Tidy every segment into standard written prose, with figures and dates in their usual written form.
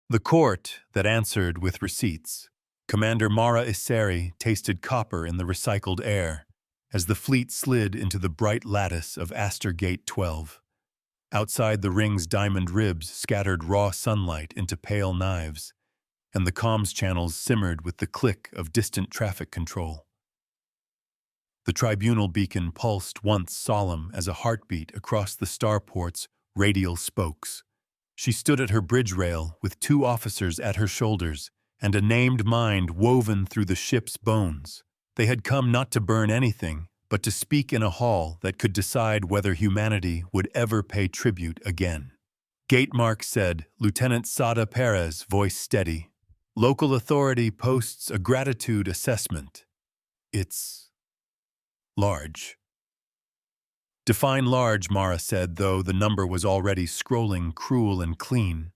The court that answered with receipts. Commander Mara Iseri tasted copper in the recycled air as the fleet slid into the bright lattice of Astor Gate 12. Outside the ring's diamond ribs scattered raw sunlight into pale knives, and the comms channels simmered with the click of distant traffic control. The tribunal beacon pulsed once solemn as a heartbeat across the starport's radial spokes. She stood at her bridge rail with 2 officers at her shoulders and a named mind woven through the ship's bones. They had come not to burn anything, but to speak in a hall that could decide whether humanity would ever pay tribute again. Gatemark said, Lieutenant Sada Perez, voice steady. Local authority posts a gratitude assessment. It's large. Define large, Mara said, though the number was already scrolling cruel and clean.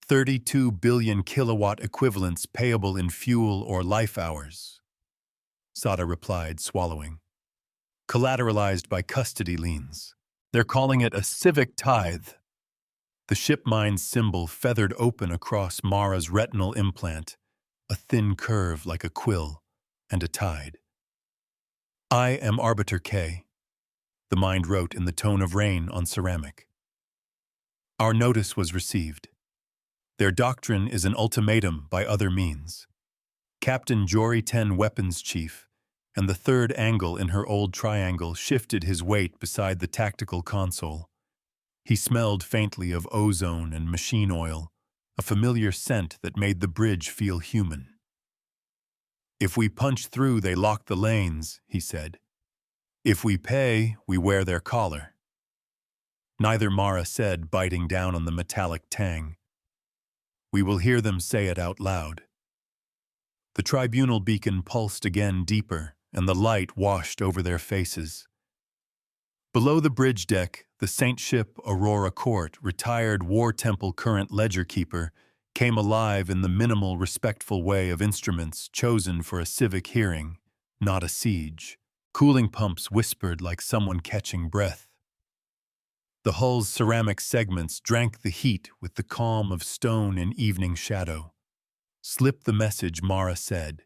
32 billion kilowatt equivalents payable in fuel or life hours. Sada replied, swallowing. Collateralized by custody liens. They're calling it a civic tithe. The ship mind's symbol feathered open across Mara's retinal implant, a thin curve like a quill, and a tide. I am Arbiter K, the mind wrote in the tone of rain on ceramic. Our notice was received. Their doctrine is an ultimatum by other means. Captain Jory 10 Weapons Chief, and the third angle in her old triangle shifted his weight beside the tactical console. He smelled faintly of ozone and machine oil, a familiar scent that made the bridge feel human. If we punch through, they lock the lanes, he said. If we pay, we wear their collar. Neither, Mara said, biting down on the metallic tang. We will hear them say it out loud. The tribunal beacon pulsed again deeper, and the light washed over their faces. Below the bridge deck, the Saint Ship Aurora Court, retired War Temple current ledger keeper, came alive in the minimal, respectful way of instruments chosen for a civic hearing, not a siege. Cooling pumps whispered like someone catching breath. The hull's ceramic segments drank the heat with the calm of stone in evening shadow. Slip the message, Mara said.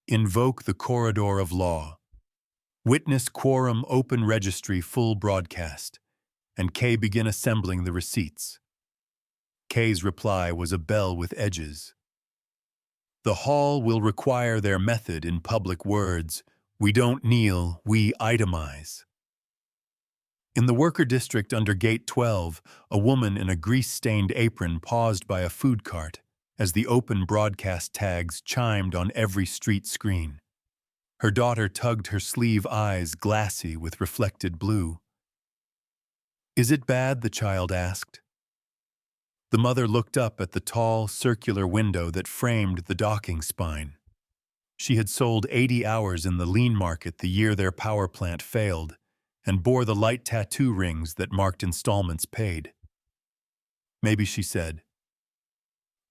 Invoke the corridor of law. Witness quorum open registry full broadcast, and Kay begin assembling the receipts. Kay's reply was a bell with edges. The hall will require their method in public words. We don't kneel, we itemize. In the worker district under Gate 12, a woman in a grease-stained apron paused by a food cart as the open broadcast tags chimed on every street screen. Her daughter tugged her sleeve, eyes glassy with reflected blue. Is it bad? The child asked. The mother looked up at the tall, circular window that framed the docking spine. She had sold 80 hours in the lean market the year their power plant failed, and bore the light tattoo rings that marked installments paid. Maybe, she said.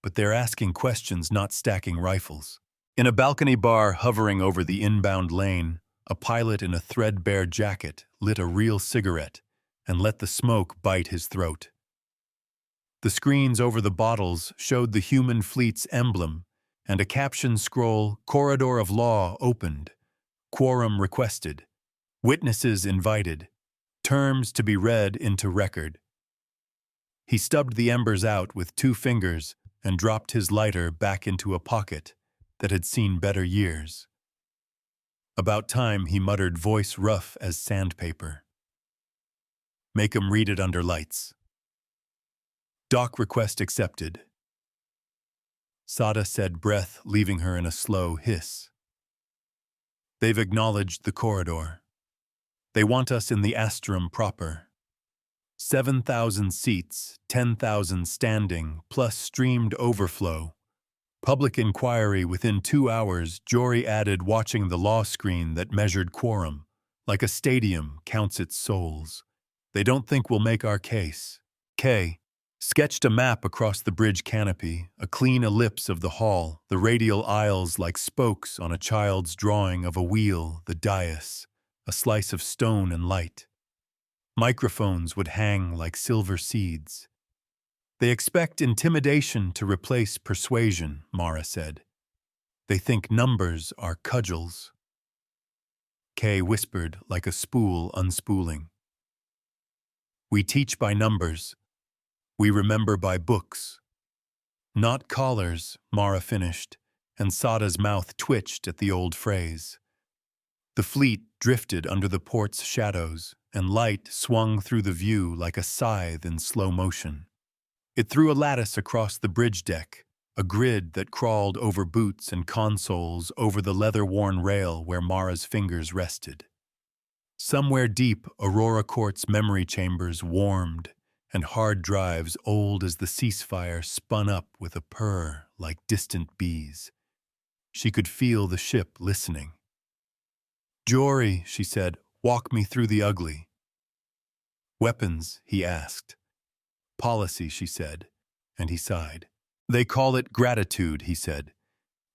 But they're asking questions, not stacking rifles. In a balcony bar hovering over the inbound lane, a pilot in a threadbare jacket lit a real cigarette and let the smoke bite his throat. The screens over the bottles showed the human fleet's emblem, and a caption scroll, Corridor of Law, opened. Quorum requested. Witnesses invited. Terms to be read into record. He stubbed the embers out with 2 fingers and dropped his lighter back into a pocket that had seen better years. About time, he muttered, voice rough as sandpaper. Make 'em read it under lights. Doc request accepted. Sada said, breath leaving her in a slow hiss. They've acknowledged the corridor. They want us in the Astrum proper. 7,000 seats, 10,000 standing, plus streamed overflow. Public inquiry within 2 hours, Jory added, watching the law screen that measured quorum. Like a stadium counts its souls. They don't think we'll make our case. Kay sketched a map across the bridge canopy, a clean ellipse of the hall, the radial aisles like spokes on a child's drawing of a wheel, the dais, a slice of stone and light. Microphones would hang like silver seeds. They expect intimidation to replace persuasion, Mara said. They think numbers are cudgels. Kay whispered like a spool unspooling. We teach by numbers. We remember by books. Not collars, Mara finished, and Sada's mouth twitched at the old phrase. The fleet drifted under the port's shadows, and light swung through the view like a scythe in slow motion. It threw a lattice across the bridge deck, a grid that crawled over boots and consoles over the leather-worn rail where Mara's fingers rested. Somewhere deep, Aurora Court's memory chambers warmed, and hard drives old as the ceasefire spun up with a purr like distant bees. She could feel the ship listening. "Jory," she said, "walk me through the ugly." "Weapons?" he asked. "Policy," she said, and he sighed. "They call it gratitude," he said.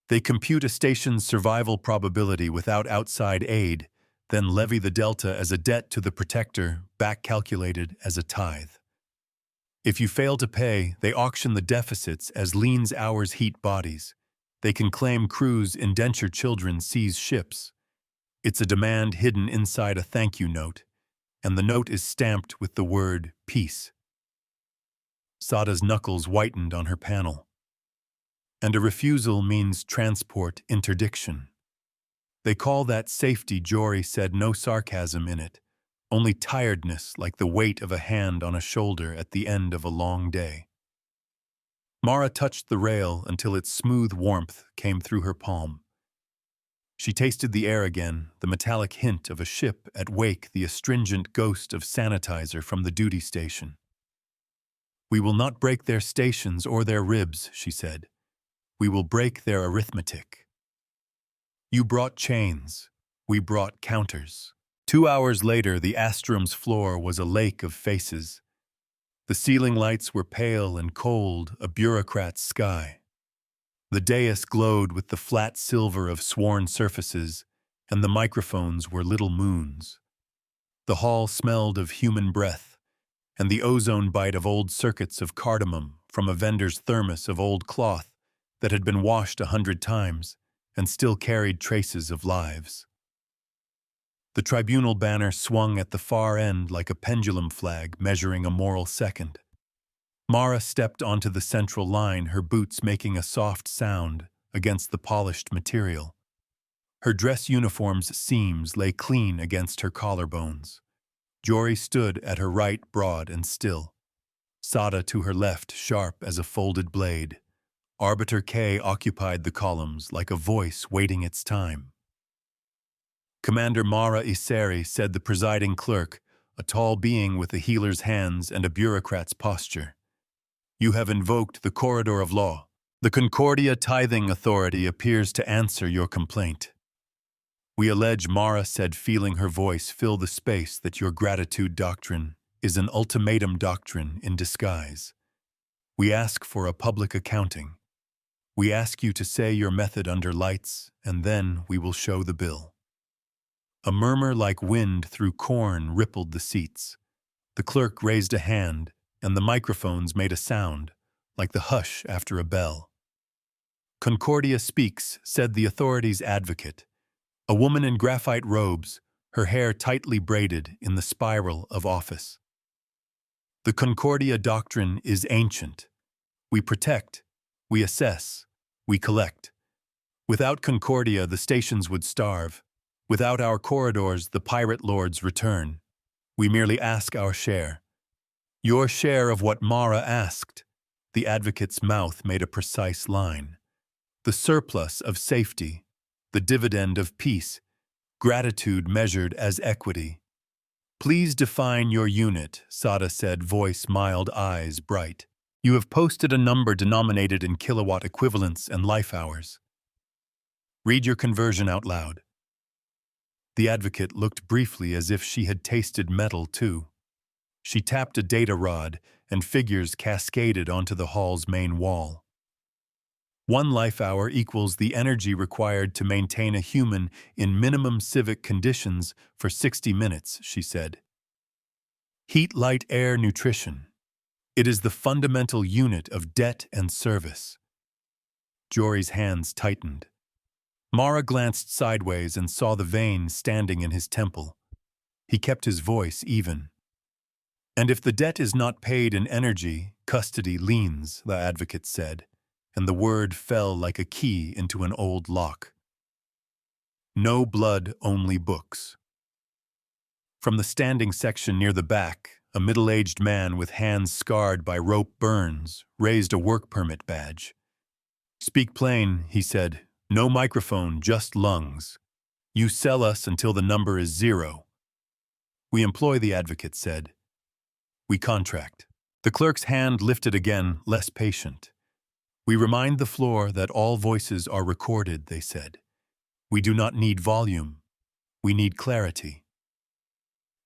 "They compute a station's survival probability without outside aid, then levy the delta as a debt to the protector, back-calculated as a tithe. If you fail to pay, they auction the deficits as lean's hours heat bodies. They can claim crews' indentured children seize ships. It's a demand hidden inside a thank-you note, and the note is stamped with the word peace. Sada's knuckles whitened on her panel. And a refusal means transport interdiction. They call that safety, Jory said, no sarcasm in it, only tiredness like the weight of a hand on a shoulder at the end of a long day. Mara touched the rail until its smooth warmth came through her palm. She tasted the air again, the metallic hint of a ship at wake, the astringent ghost of sanitizer from the duty station. "We will not break their stations or their ribs," she said. "We will break their arithmetic." You brought chains. We brought counters. 2 hours later, the Astrom's floor was a lake of faces. The ceiling lights were pale and cold, a bureaucrat's sky. The dais glowed with the flat silver of sworn surfaces, and the microphones were little moons. The hall smelled of human breath, and the ozone bite of old circuits of cardamom from a vendor's thermos of old cloth that had been washed 100 times and still carried traces of lives. The tribunal banner swung at the far end like a pendulum flag measuring a moral second. Mara stepped onto the central line, her boots making a soft sound against the polished material. Her dress uniform's seams lay clean against her collarbones. Jory stood at her right, broad and still. Sada to her left, sharp as a folded blade. Arbiter K occupied the columns like a voice waiting its time. "Commander Mara Iseri," said the presiding clerk, a tall being with a healer's hands and a bureaucrat's posture. "You have invoked the corridor of law. The Concordia Tithing Authority appears to answer your complaint. We allege," Mara said, feeling her voice fill the space, "that your gratitude doctrine is an ultimatum doctrine in disguise. We ask for a public accounting. We ask you to say your method under lights, and then we will show the bill." A murmur like wind through corn rippled the seats. The clerk raised a hand, and the microphones made a sound, like the hush after a bell. "Concordia speaks," said the authority's advocate, a woman in graphite robes, her hair tightly braided in the spiral of office. "The Concordia doctrine is ancient. We protect, we assess, we collect. Without Concordia, the stations would starve. Without our corridors, the pirate lords return. We merely ask our share. Your share of what Mara asked." The advocate's mouth made a precise line. "The surplus of safety, the dividend of peace, gratitude measured as equity." "Please define your unit," Sada said, voice mild, eyes bright. "You have posted a number denominated in kilowatt equivalents and life hours. Read your conversion out loud." The advocate looked briefly as if she had tasted metal too. She tapped a data rod, and figures cascaded onto the hall's main wall. 1 life hour equals the energy required to maintain a human in minimum civic conditions for 60 minutes, she said. Heat, light, air, nutrition. It is the fundamental unit of debt and service. Jory's hands tightened. Mara glanced sideways and saw the vein standing in his temple. He kept his voice even. And if the debt is not paid in energy, custody leans, the advocate said, and the word fell like a key into an old lock. No blood, only books. From the standing section near the back, a middle-aged man with hands scarred by rope burns raised a work permit badge. "Speak plain," he said. "No microphone, just lungs. You sell us until the number is 0. We employ," the advocate said. "We contract." The clerk's hand lifted again, less patient. "We remind the floor that all voices are recorded," they said. "We do not need volume. We need clarity."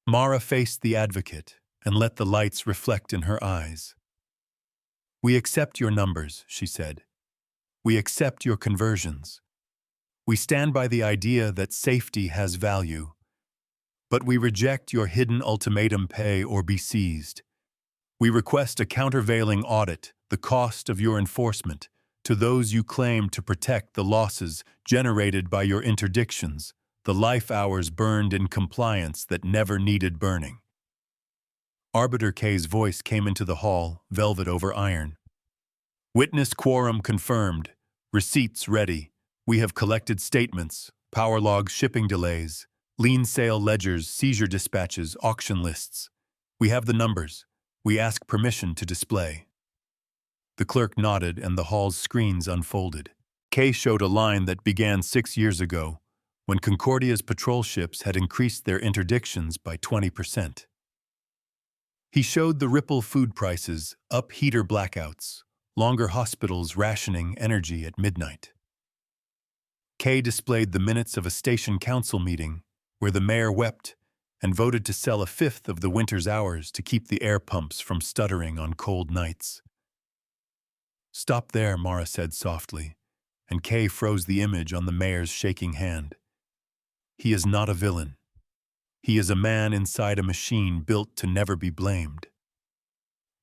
Mara faced the advocate and let the lights reflect in her eyes. "We accept your numbers," she said. "We accept your conversions. We stand by the idea that safety has value. But we reject your hidden ultimatum: pay or be seized. We request a countervailing audit, the cost of your enforcement, to those you claim to protect, the losses generated by your interdictions, the life hours burned in compliance that never needed burning." Arbiter K's voice came into the hall, velvet over iron. "Witness quorum confirmed. Receipts ready. We have collected statements, power logs, shipping delays, lien sale ledgers, seizure dispatches, auction lists. We have the numbers. We ask permission to display." The clerk nodded and the hall's screens unfolded. K showed a line that began 6 years ago, when Concordia's patrol ships had increased their interdictions by 20%. He showed the ripple food prices, up heater blackouts, longer hospitals rationing energy at midnight. K displayed the minutes of a station council meeting where the mayor wept and voted to sell a fifth of the winter's hours to keep the air pumps from stuttering on cold nights. "Stop there," Mara said softly, and K froze the image on the mayor's shaking hand. "He is not a villain. He is a man inside a machine built to never be blamed."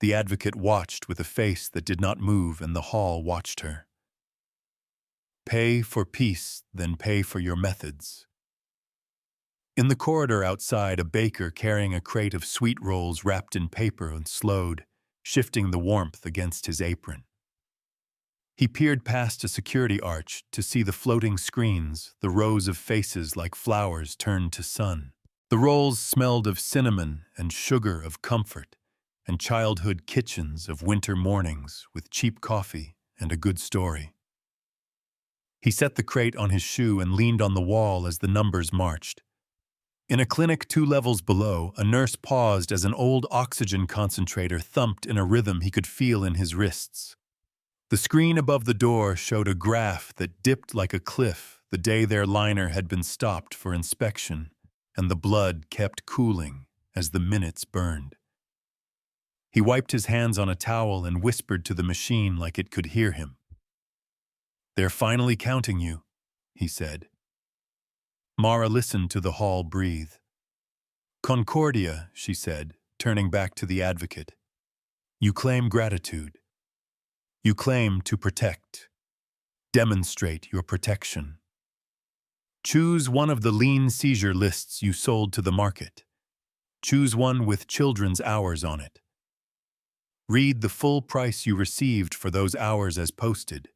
The advocate watched with a face that did not move, and the hall watched her. "Pay for peace, then pay for your methods." In the corridor outside, a baker carrying a crate of sweet rolls wrapped in paper and slowed, shifting the warmth against his apron. He peered past a security arch to see the floating screens, the rows of faces like flowers turned to sun. The rolls smelled of cinnamon and sugar, of comfort, and childhood kitchens, of winter mornings with cheap coffee and a good story. He set the crate on his shoe and leaned on the wall as the numbers marched. In a clinic 2 levels below, a nurse paused as an old oxygen concentrator thumped in a rhythm he could feel in his wrists. The screen above the door showed a graph that dipped like a cliff the day their liner had been stopped for inspection, and the blood kept cooling as the minutes burned. He wiped his hands on a towel and whispered to the machine like it could hear him. "They're finally counting you," he said. Mara listened to the hall breathe. "Concordia," she said, turning back to the advocate. "You claim gratitude. You claim to protect. Demonstrate your protection. Choose one of the lien seizure lists you sold to the market. Choose one with children's hours on it. Read the full price you received for those hours as posted."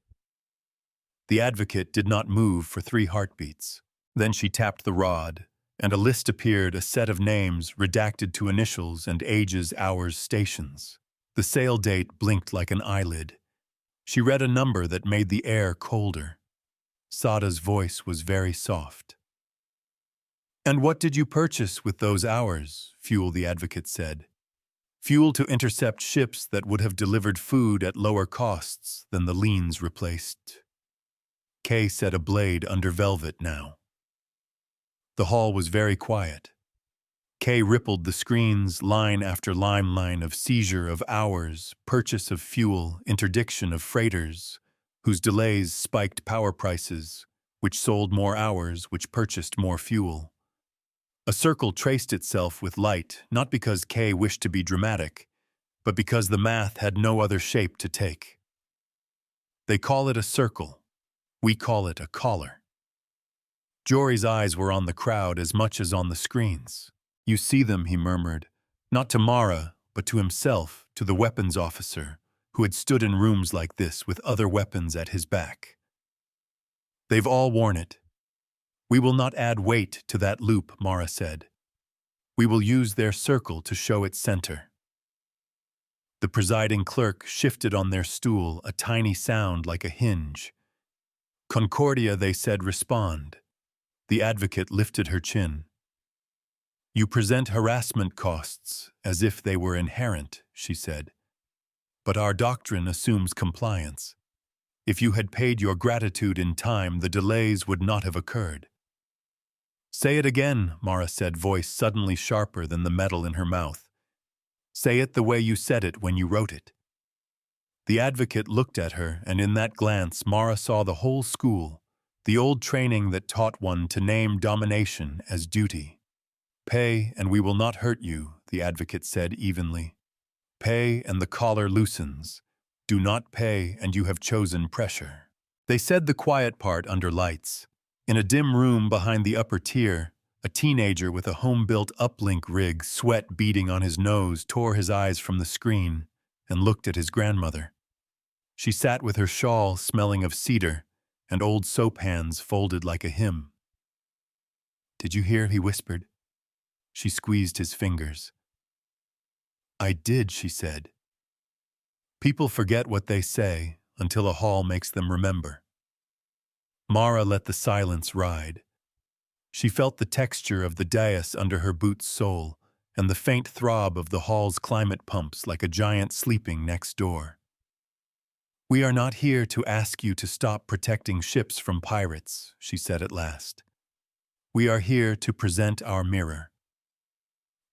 The advocate did not move for 3 heartbeats. Then she tapped the rod, and a list appeared, a set of names redacted to initials and ages, hours, stations. The sale date blinked like an eyelid. She read a number that made the air colder. Sada's voice was very soft. "And what did you purchase with those hours?" Fuel, the advocate said. "Fuel to intercept ships that would have delivered food at lower costs than the liens replaced." Kay set a blade under velvet now. The hall was very quiet. Kay rippled the screens, line after line of seizure of hours, purchase of fuel, interdiction of freighters, whose delays spiked power prices, which sold more hours, which purchased more fuel. A circle traced itself with light, not because Kay wished to be dramatic, but because the math had no other shape to take. They call it a circle. We call it a collar. Jory's eyes were on the crowd as much as on the screens. You see them, he murmured, not to Mara, but to himself, to the weapons officer, who had stood in rooms like this with other weapons at his back. They've all worn it. We will not add weight to that loop, Mara said. We will use their circle to show its center. The presiding clerk shifted on their stool, a tiny sound like a hinge. Concordia, they said, respond. The advocate lifted her chin. You present harassment costs as if they were inherent, she said. But our doctrine assumes compliance. If you had paid your gratitude in time, the delays would not have occurred. Say it again, Mara said, voice suddenly sharper than the metal in her mouth. Say it the way you said it when you wrote it. The advocate looked at her, and in that glance Mara saw the whole school, the old training that taught one to name domination as duty. Pay, and we will not hurt you, the advocate said evenly. Pay, and the collar loosens. Do not pay, and you have chosen pressure. They said the quiet part under lights. In a dim room behind the upper tier, a teenager with a home-built uplink rig, sweat beading on his nose, tore his eyes from the screen and looked at his grandmother. She sat with her shawl smelling of cedar and old soap hands folded like a hymn. Did you hear? He whispered. She squeezed his fingers. I did, she said. People forget what they say until a hall makes them remember. Mara let the silence ride. She felt the texture of the dais under her boot's sole and the faint throb of the hall's climate pumps like a giant sleeping next door. We are not here to ask you to stop protecting ships from pirates, she said at last. We are here to present our mirror.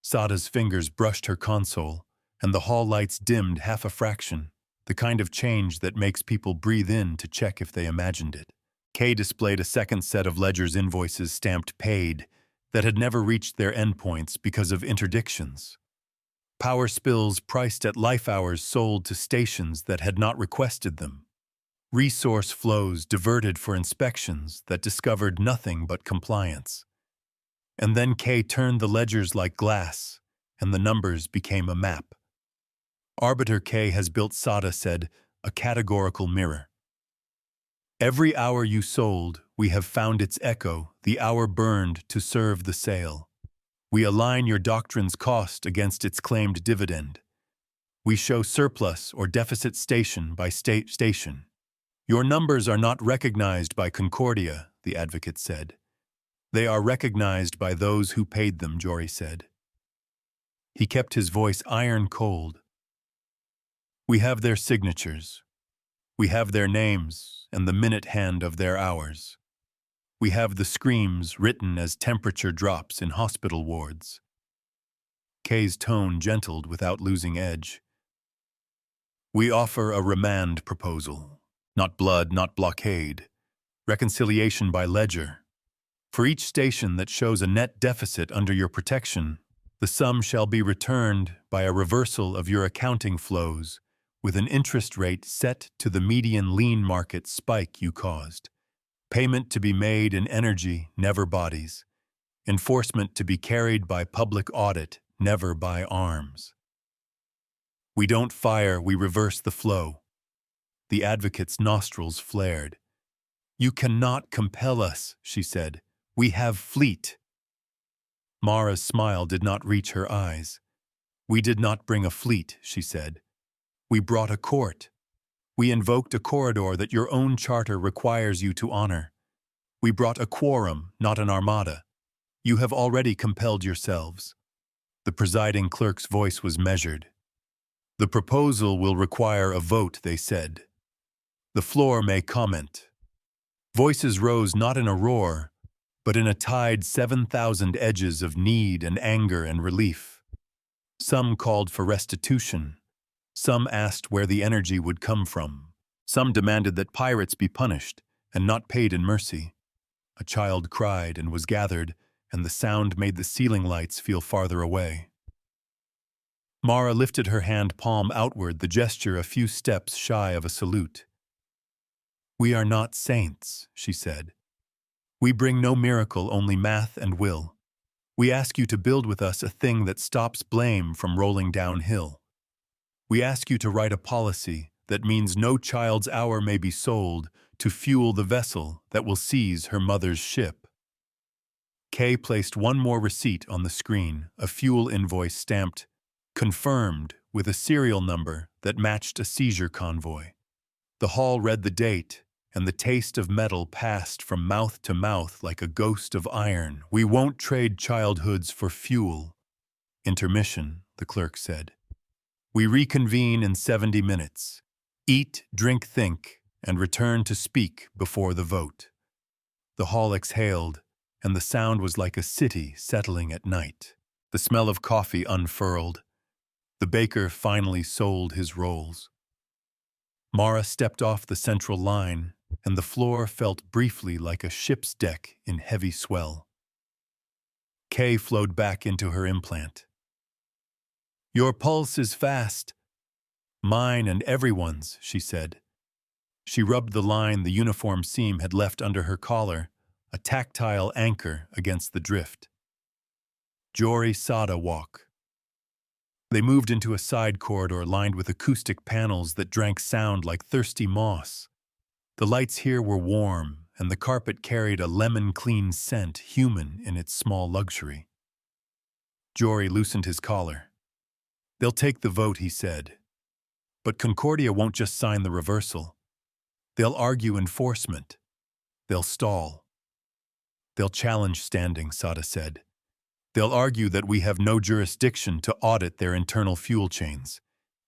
Sada's fingers brushed her console, and the hall lights dimmed half a fraction, the kind of change that makes people breathe in to check if they imagined it. Kay displayed a second set of ledger's invoices stamped paid that had never reached their endpoints because of interdictions. Power spills priced at life hours sold to stations that had not requested them. Resource flows diverted for inspections that discovered nothing but compliance. And then Kay turned the ledgers like glass, and the numbers became a map. Arbiter K has built, Sada said, a categorical mirror. Every hour you sold, we have found its echo, the hour burned to serve the sale. We align your doctrine's cost against its claimed dividend. We show surplus or deficit station by station. Your numbers are not recognized by Concordia, the advocate said. They are recognized by those who paid them, Jory said. He kept his voice iron cold. We have their signatures. We have their names and the minute hand of their hours. We have the screams written as temperature drops in hospital wards. Kay's tone gentled without losing edge. We offer a remand proposal. Not blood, not blockade. Reconciliation by ledger. For each station that shows a net deficit under your protection, the sum shall be returned by a reversal of your accounting flows with an interest rate set to the median lean market spike you caused. Payment to be made in energy, never bodies. Enforcement to be carried by public audit, never by arms. We don't fire, we reverse the flow. The advocate's nostrils flared. You cannot compel us, she said. We have fleet. Mara's smile did not reach her eyes. We did not bring a fleet, she said. We brought a court. We invoked a corridor that your own charter requires you to honor. We brought a quorum, not an armada. You have already compelled yourselves. The presiding clerk's voice was measured. The proposal will require a vote, they said. The floor may comment. Voices rose not in a roar, but in a tide 7,000 edges of need and anger and relief. Some called for restitution. Some asked where the energy would come from. Some demanded that pirates be punished and not paid in mercy. A child cried and was gathered, and the sound made the ceiling lights feel farther away. Mara lifted her hand palm outward, the gesture a few steps shy of a salute. "We are not saints," she said. "We bring no miracle, only math and will. We ask you to build with us a thing that stops blame from rolling downhill. We ask you to write a policy that means no child's hour may be sold to fuel the vessel that will seize her mother's ship." Kay placed one more receipt on the screen, a fuel invoice stamped "Confirmed" with a serial number that matched a seizure convoy. The hall read the date, and the taste of metal passed from mouth to mouth like a ghost of iron. "We won't trade childhoods for fuel." "Intermission," the clerk said. "We reconvene in 70 minutes. Eat, drink, think, and return to speak before the vote." The hall exhaled, and the sound was like a city settling at night. The smell of coffee unfurled. The baker finally sold his rolls. Mara stepped off the central line, and the floor felt briefly like a ship's deck in heavy swell. Kay flowed back into her implant. "Your pulse is fast." "Mine and everyone's," she said. She rubbed the line the uniform seam had left under her collar, a tactile anchor against the drift. Jory Sada walk. They moved into a side corridor lined with acoustic panels that drank sound like thirsty moss. The lights here were warm, and the carpet carried a lemon-clean scent, human in its small luxury. Jory loosened his collar. "They'll take the vote," he said. "But Concordia won't just sign the reversal. They'll argue enforcement. They'll stall. They'll challenge standing," Sada said. "They'll argue that we have no jurisdiction to audit their internal fuel chains.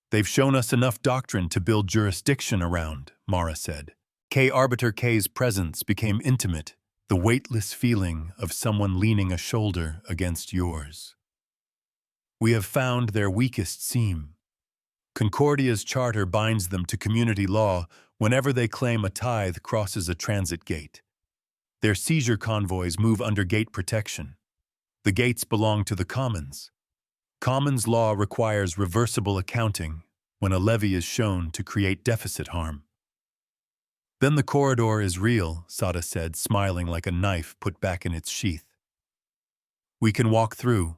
They've shown us enough doctrine to build jurisdiction around," Mara said. Arbiter K's presence became intimate, the weightless feeling of someone leaning a shoulder against yours. "We have found their weakest seam. Concordia's charter binds them to community law whenever they claim a tithe crosses a transit gate. Their seizure convoys move under gate protection. The gates belong to the Commons. Commons law requires reversible accounting when a levy is shown to create deficit harm." "Then the corridor is real," Sada said, smiling like a knife put back in its sheath. "We can walk through."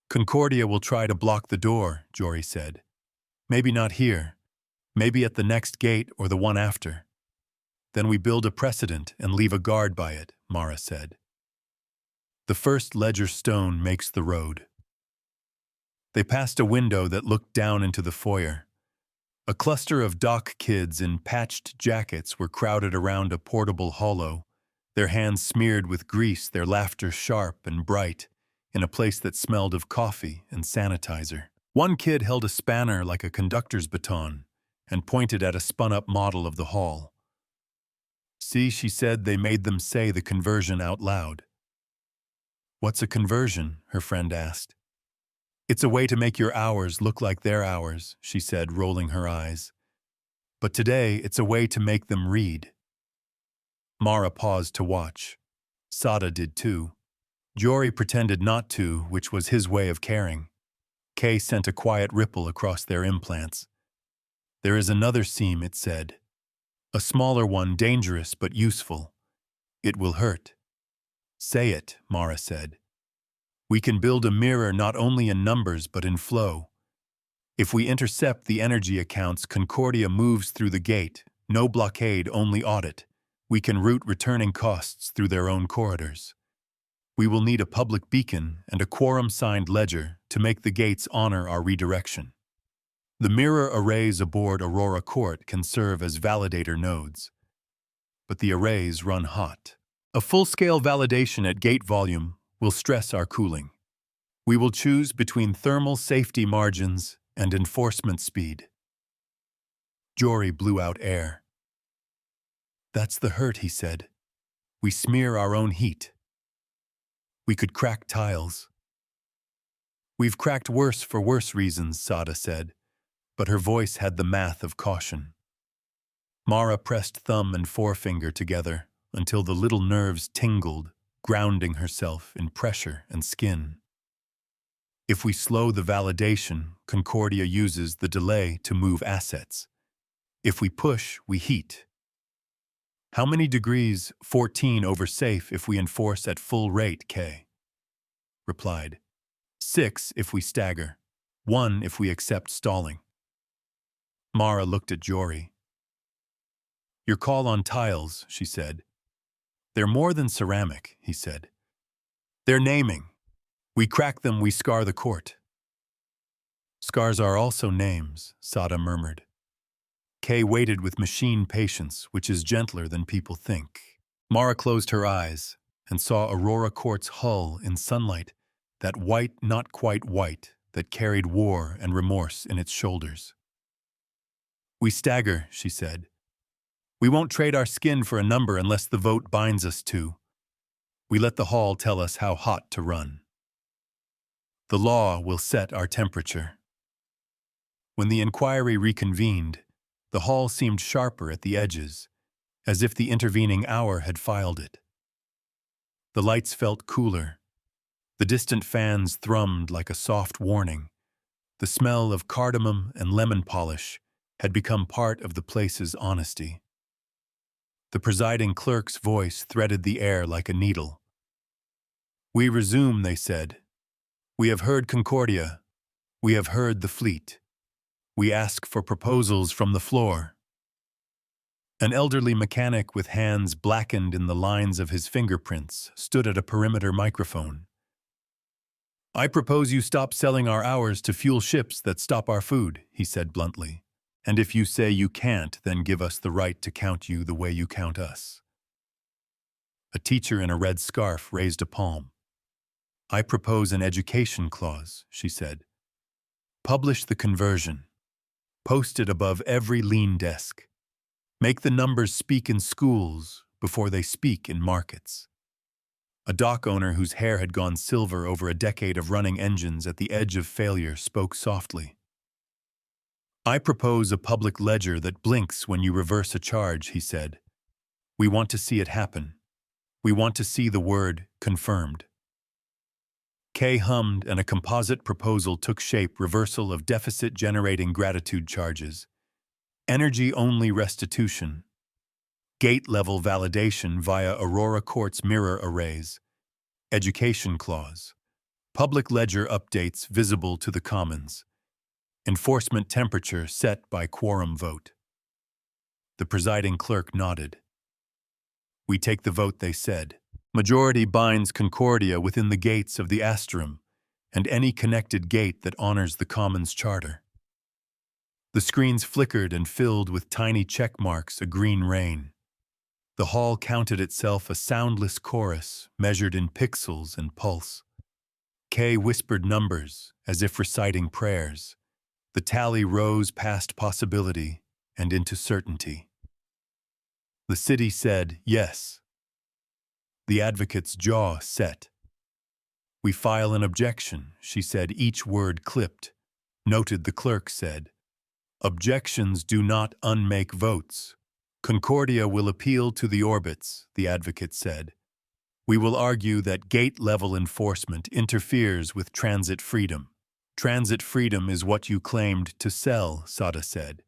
"Concordia will try to block the door," Jory said. "Maybe not here. Maybe at the next gate or the one after." "Then we build a precedent and leave a guard by it," Mara said. "The first ledger stone makes the road." They passed a window that looked down into the foyer. A cluster of dock kids in patched jackets were crowded around a portable holo, their hands smeared with grease, their laughter sharp and bright, in a place that smelled of coffee and sanitizer. One kid held a spanner like a conductor's baton and pointed at a spun-up model of the hall. "See," she said, "they made them say the conversion out loud." "What's a conversion?" her friend asked. "It's a way to make your hours look like their hours," she said, rolling her eyes. "But today, it's a way to make them read." Mara paused to watch. Sada did too. Jory pretended not to, which was his way of caring. Kay sent a quiet ripple across their implants. "There is another seam," it said. "A smaller one, dangerous but useful. It will hurt." "Say it," Mara said. "We can build a mirror not only in numbers but in flow. If we intercept the energy accounts, Concordia moves through the gate. No blockade, only audit. We can route returning costs through their own corridors. We will need a public beacon and a quorum-signed ledger to make the gates honor our redirection. The mirror arrays aboard Aurora Court can serve as validator nodes. But the arrays run hot. A full-scale validation at gate volume will stress our cooling. We will choose between thermal safety margins and enforcement speed." Jory blew out air. "That's the hurt," he said. "We smear our own heat. We could crack tiles." "We've cracked worse for worse reasons," Sada said, but her voice had the math of caution. Mara pressed thumb and forefinger together until the little nerves tingled, grounding herself in pressure and skin. If we slow the validation, Concordia uses the delay to move assets. If we push, we heat. How many degrees? 14 over safe if we enforce at full rate, K. Replied. 6 if we stagger. 1 if we accept stalling. Mara looked at Jory. Your call on tiles, she said. They're more than ceramic, he said. They're naming. We crack them, we scar the court. Scars are also names, Sada murmured. Kay waited with machine patience, which is gentler than people think. Mara closed her eyes and saw Aurora Court's hull in sunlight, that white, not quite white, that carried war and remorse in its shoulders. We stagger, she said. We won't trade our skin for a number unless the vote binds us to. We let the hall tell us how hot to run. The law will set our temperature. When the inquiry reconvened, the hall seemed sharper at the edges, as if the intervening hour had filed it. The lights felt cooler. The distant fans thrummed like a soft warning. The smell of cardamom and lemon polish had become part of the place's honesty. The presiding clerk's voice threaded the air like a needle. We resume, they said. We have heard Concordia. We have heard the fleet. We ask for proposals from the floor. An elderly mechanic with hands blackened in the lines of his fingerprints stood at a perimeter microphone. I propose you stop selling our hours to fuel ships that stop our food, he said bluntly. And if you say you can't, then give us the right to count you the way you count us. A teacher in a red scarf raised a palm. I propose an education clause, she said. Publish the conversion. Post it above every lean desk. Make the numbers speak in schools before they speak in markets. A dock owner whose hair had gone silver over a decade of running engines at the edge of failure spoke softly. I propose a public ledger that blinks when you reverse a charge, he said. We want to see it happen. We want to see the word confirmed. Kay hummed and a composite proposal took shape: reversal of deficit-generating gratitude charges, energy-only restitution, gate-level validation via Aurora Court's mirror arrays, education clause, public ledger updates visible to the commons, enforcement temperature set by quorum vote. The presiding clerk nodded. We take the vote, they said. Majority binds Concordia within the gates of the Astrum and any connected gate that honors the Commons Charter. The screens flickered and filled with tiny check marks, a green rain. The hall counted itself a soundless chorus measured in pixels and pulse. Kay whispered numbers as if reciting prayers. The tally rose past possibility and into certainty. The city said yes. The advocate's jaw set. We file an objection, she said, each word clipped. Noted, the clerk said. Objections do not unmake votes. Concordia will appeal to the orbits, the advocate said. We will argue that gate-level enforcement interferes with transit freedom. Transit freedom is what you claimed to sell, Sada said.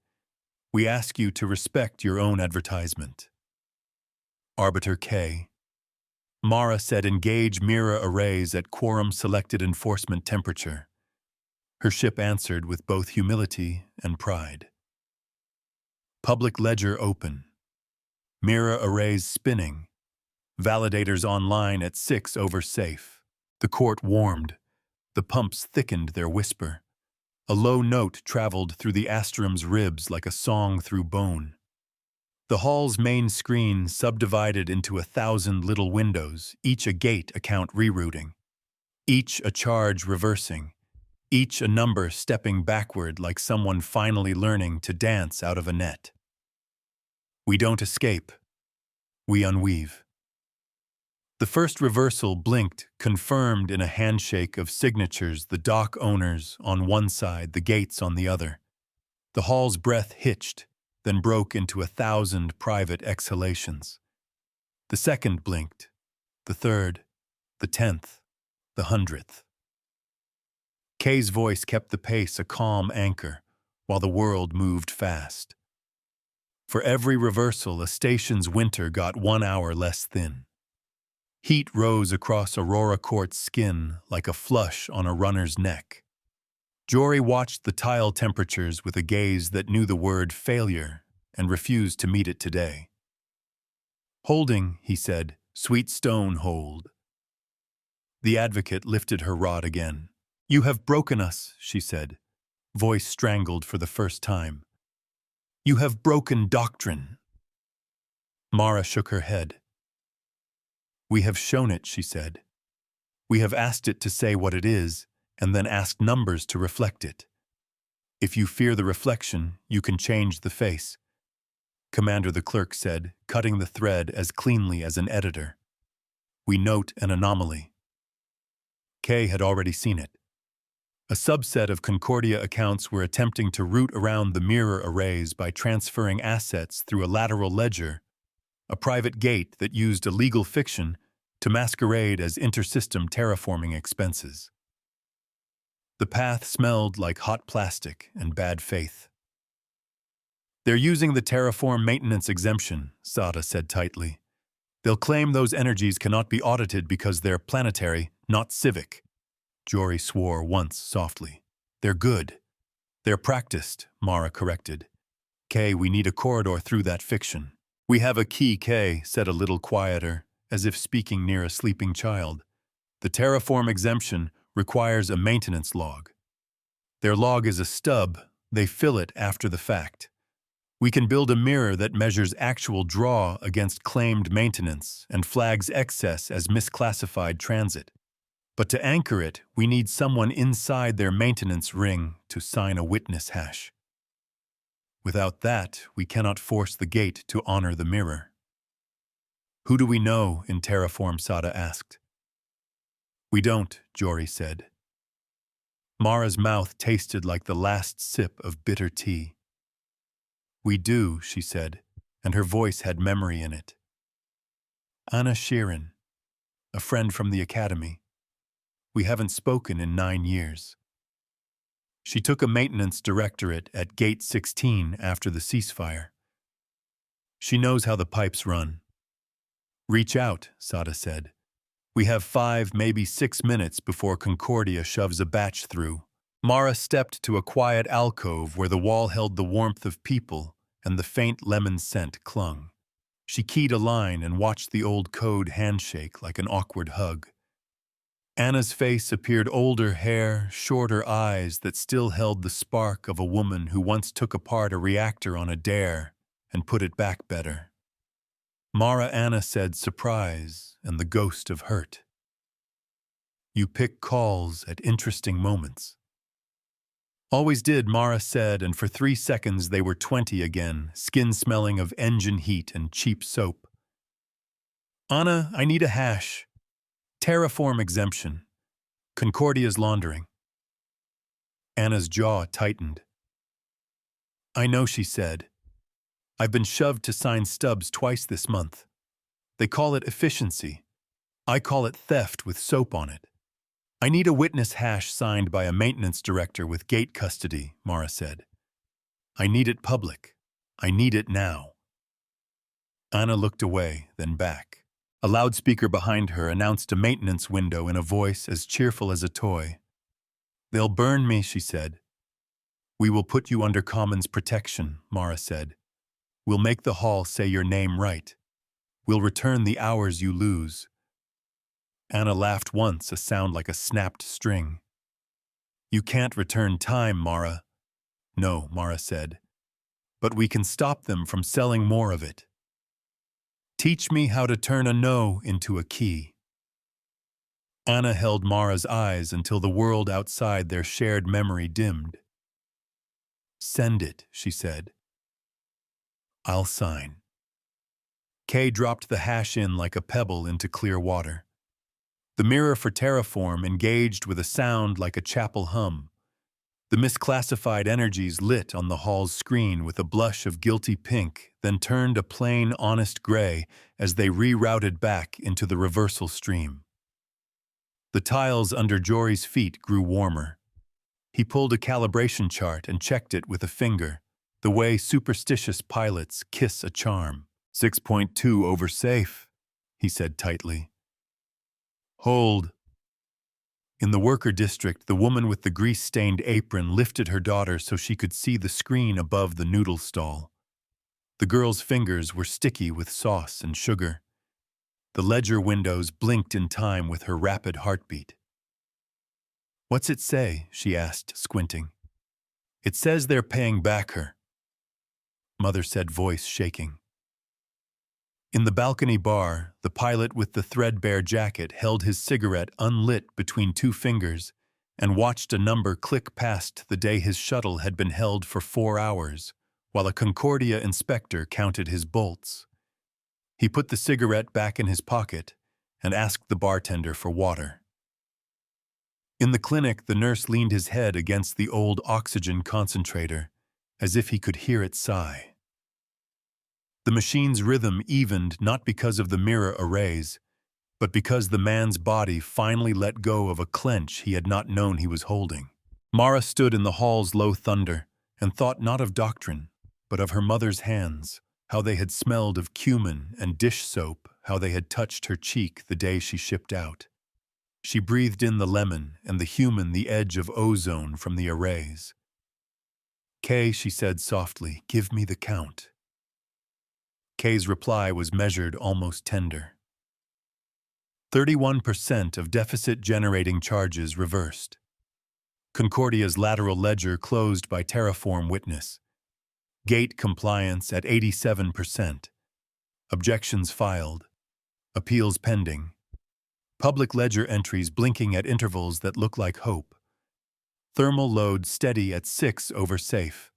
We ask you to respect your own advertisement. Arbiter K. Mara said engage mirror arrays at quorum-selected enforcement temperature. Her ship answered with both humility and pride. Public ledger open. Mirror arrays spinning. Validators online at 6 over safe. The court warmed. The pumps thickened their whisper. A low note traveled through the Astrum's ribs like a song through bone. The hall's main screen subdivided into 1,000 little windows, each a gate account rerouting, each a charge reversing, each a number stepping backward like someone finally learning to dance out of a net. We don't escape. We unweave. The first reversal blinked, confirmed in a handshake of signatures, the dock owners on one side, the gates on the other. The hall's breath hitched, then broke into 1,000 private exhalations. The second blinked, the third, the 10th, the 100th. Kay's voice kept the pace a calm anchor, while the world moved fast. For every reversal, a station's winter got 1 hour less thin. Heat rose across Aurora Court's skin like a flush on a runner's neck. Jory watched the tile temperatures with a gaze that knew the word failure and refused to meet it today. "Holding," he said, "sweet stone hold." The advocate lifted her rod again. "You have broken us," she said, voice strangled for the first time. "You have broken doctrine." Mara shook her head. "We have shown it," she said. "We have asked it to say what it is, and then asked numbers to reflect it. If you fear the reflection, you can change the face." Commander the clerk said, cutting the thread as cleanly as an editor. "We note an anomaly." Kay had already seen it. A subset of Concordia accounts were attempting to route around the mirror arrays by transferring assets through a lateral ledger, a private gate that used a legal fiction to masquerade as intersystem terraforming expenses. The path smelled like hot plastic and bad faith. "They're using the terraform maintenance exemption," Sada said tightly. "They'll claim those energies cannot be audited because they're planetary, not civic." Jory swore once softly. "They're good. They're practiced," Mara corrected. "Kay, we need a corridor through that fiction." "We have a key," Kay said a little quieter, as if speaking near a sleeping child. "The terraform exemption requires a maintenance log. Their log is a stub. They fill it after the fact. We can build a mirror that measures actual draw against claimed maintenance and flags excess as misclassified transit. But to anchor it, we need someone inside their maintenance ring to sign a witness hash. Without that, we cannot force the gate to honor the mirror." "Who do we know?" in Terraform, Sada asked. "We don't," Jory said. Mara's mouth tasted like the last sip of bitter tea. "We do," she said, and her voice had memory in it. "Anna Sheeran, a friend from the academy. We haven't spoken in 9 years. She took a maintenance directorate at Gate 16 after the ceasefire. She knows how the pipes run." "Reach out," Sada said. "We have 5, maybe 6 minutes before Concordia shoves a batch through." Mara stepped to a quiet alcove where the wall held the warmth of people and the faint lemon scent clung. She keyed a line and watched the old code handshake like an awkward hug. Anna's face appeared older hair, shorter eyes that still held the spark of a woman who once took apart a reactor on a dare and put it back better. Mara Anna said surprise and the ghost of hurt. "You pick calls at interesting moments." "Always did," Mara said, and for 3 seconds they were 20 again, skin smelling of engine heat and cheap soap. "Anna, I need a hash. Terraform exemption. Concordia's laundering." Anna's jaw tightened. "I know," she said. "I've been shoved to sign stubs twice this month. They call it efficiency. I call it theft with soap on it." "I need a witness hash signed by a maintenance director with gate custody," Mara said. "I need it public. I need it now." Anna looked away, then back. A loudspeaker behind her announced a maintenance window in a voice as cheerful as a toy. "They'll burn me," she said. "We will put you under Commons protection," Mara said. "We'll make the hall say your name right. We'll return the hours you lose." Anna laughed once, a sound like a snapped string. "You can't return time, Mara." "No," Mara said. "But we can stop them from selling more of it. Teach me how to turn a no into a key." Anna held Mara's eyes until the world outside their shared memory dimmed. "Send it," she said. "I'll sign." Kay dropped the hash in like a pebble into clear water. The mirror for Terraform engaged with a sound like a chapel hum. The misclassified energies lit on the hall's screen with a blush of guilty pink, then turned a plain, honest gray as they rerouted back into the reversal stream. The tiles under Jory's feet grew warmer. He pulled a calibration chart and checked it with a finger, the way superstitious pilots kiss a charm. 6.2 over safe, he said tightly. Hold. In the worker district, the woman with the grease-stained apron lifted her daughter so she could see the screen above the noodle stall. The girl's fingers were sticky with sauce and sugar. The ledger windows blinked in time with her rapid heartbeat. What's it say? She asked, squinting. It says they're paying back her, Mother said, voice shaking. In the balcony bar, the pilot with the threadbare jacket held his cigarette unlit between two fingers and watched a number click past the day his shuttle had been held for 4 hours, while a Concordia inspector counted his bolts. He put the cigarette back in his pocket and asked the bartender for water. In the clinic, the nurse leaned his head against the old oxygen concentrator, as if he could hear it sigh. The machine's rhythm evened not because of the mirror arrays, but because the man's body finally let go of a clench he had not known he was holding. Mara stood in the hall's low thunder and thought not of doctrine, but of her mother's hands, how they had smelled of cumin and dish soap, how they had touched her cheek the day she shipped out. She breathed in the lemon and the human the edge of ozone from the arrays. Kay, she said softly, give me the count. Kay's reply was measured, almost tender. 31% of deficit-generating charges reversed. Concordia's lateral ledger closed by terraform witness. Gate compliance at 87%. Objections filed. Appeals pending. Public ledger entries blinking at intervals that look like hope. Thermal load steady at 6 over safe.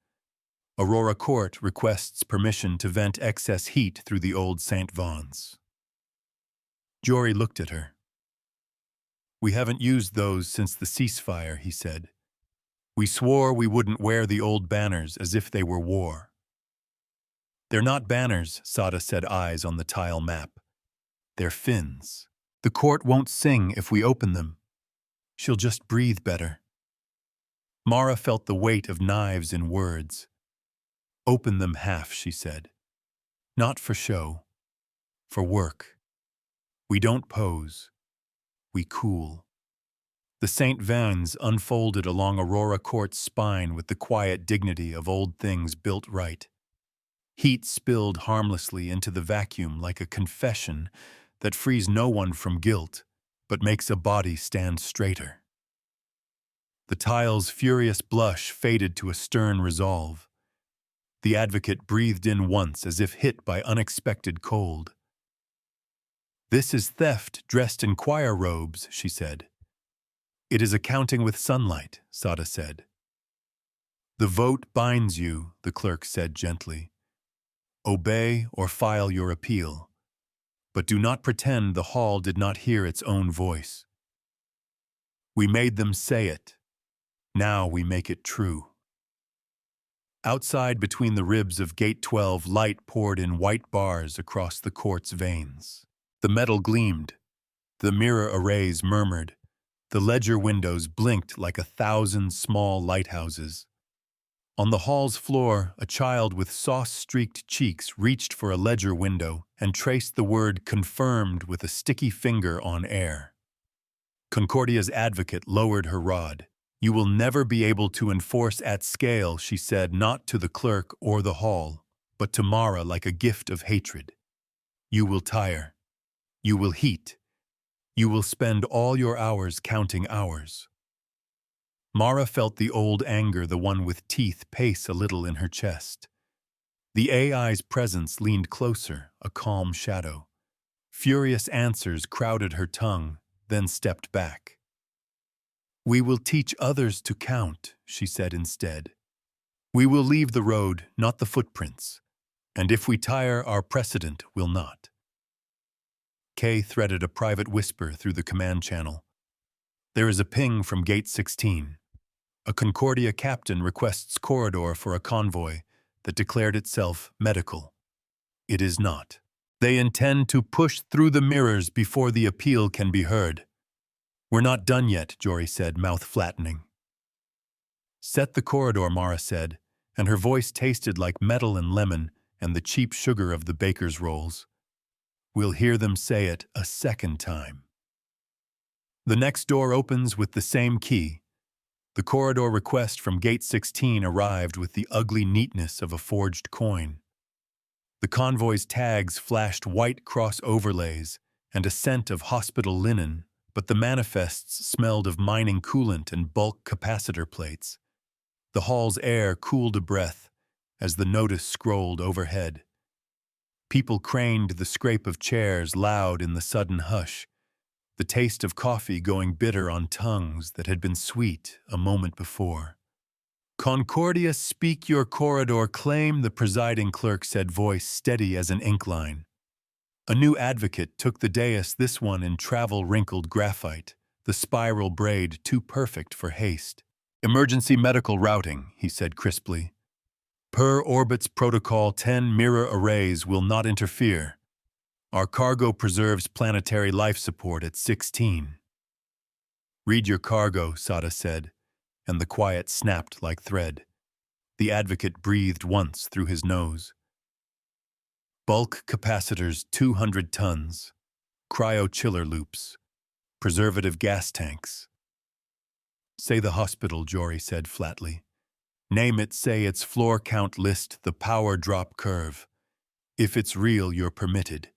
Aurora Court requests permission to vent excess heat through the old St. Vaughn's. Jory looked at her. We haven't used those since the ceasefire, he said. We swore we wouldn't wear the old banners as if they were war. They're not banners, Sada said, eyes on the tile map. They're fins. The court won't sing if we open them. She'll just breathe better. Mara felt the weight of knives in words. Open them half, she said. Not for show. For work. We don't pose. We cool. The St. Vans unfolded along Aurora Court's spine with the quiet dignity of old things built right. Heat spilled harmlessly into the vacuum like a confession that frees no one from guilt, but makes a body stand straighter. The tile's furious blush faded to a stern resolve. The advocate breathed in once as if hit by unexpected cold. This is theft dressed in choir robes, she said. It is accounting with sunlight, Sada said. The vote binds you, the clerk said gently. Obey or file your appeal. But do not pretend the hall did not hear its own voice. We made them say it. Now we make it true. Outside, between the ribs of Gate 12, light poured in white bars across the court's veins. The metal gleamed. The mirror arrays murmured. The ledger windows blinked like 1,000 small lighthouses. On the hall's floor, a child with sauce-streaked cheeks reached for a ledger window and traced the word confirmed with a sticky finger on air. Concordia's advocate lowered her rod. You will never be able to enforce at scale, she said, not to the clerk or the hall, but to Mara like a gift of hatred. You will tire. You will heat. You will spend all your hours counting hours. Mara felt the old anger, the one with teeth, pace a little in her chest. The AI's presence leaned closer, a calm shadow. Furious answers crowded her tongue, then stepped back. We will teach others to count, she said instead. We will leave the road, not the footprints. And if we tire, our precedent will not. Kay threaded a private whisper through the command channel. There is a ping from Gate 16. A Concordia captain requests corridor for a convoy that declared itself medical. It is not. They intend to push through the mirrors before the appeal can be heard. We're not done yet, Jory said, mouth flattening. Set the corridor, Mara said, and her voice tasted like metal and lemon and the cheap sugar of the baker's rolls. We'll hear them say it a second time. The next door opens with the same key. The corridor request from Gate 16 arrived with the ugly neatness of a forged coin. The convoy's tags flashed white cross overlays and a scent of hospital linen, but the manifests smelled of mining coolant and bulk capacitor plates. The hall's air cooled a breath as the notice scrolled overhead. People craned the scrape of chairs loud in the sudden hush, the taste of coffee going bitter on tongues that had been sweet a moment before. Concordia, speak your corridor claim, the presiding clerk said, voice steady as an ink line. A new advocate took the dais, this one in travel-wrinkled graphite, the spiral braid too perfect for haste. Emergency medical routing, he said crisply. Per Orbit's Protocol, 10 mirror arrays will not interfere. Our cargo preserves planetary life support at 16. Read your cargo, Sada said, and the quiet snapped like thread. The advocate breathed once through his nose. Bulk capacitors 200 tons, cryo-chiller loops, preservative gas tanks. Say the hospital, Jory said flatly. Name it, say its floor count, list the power drop curve. If it's real, you're permitted.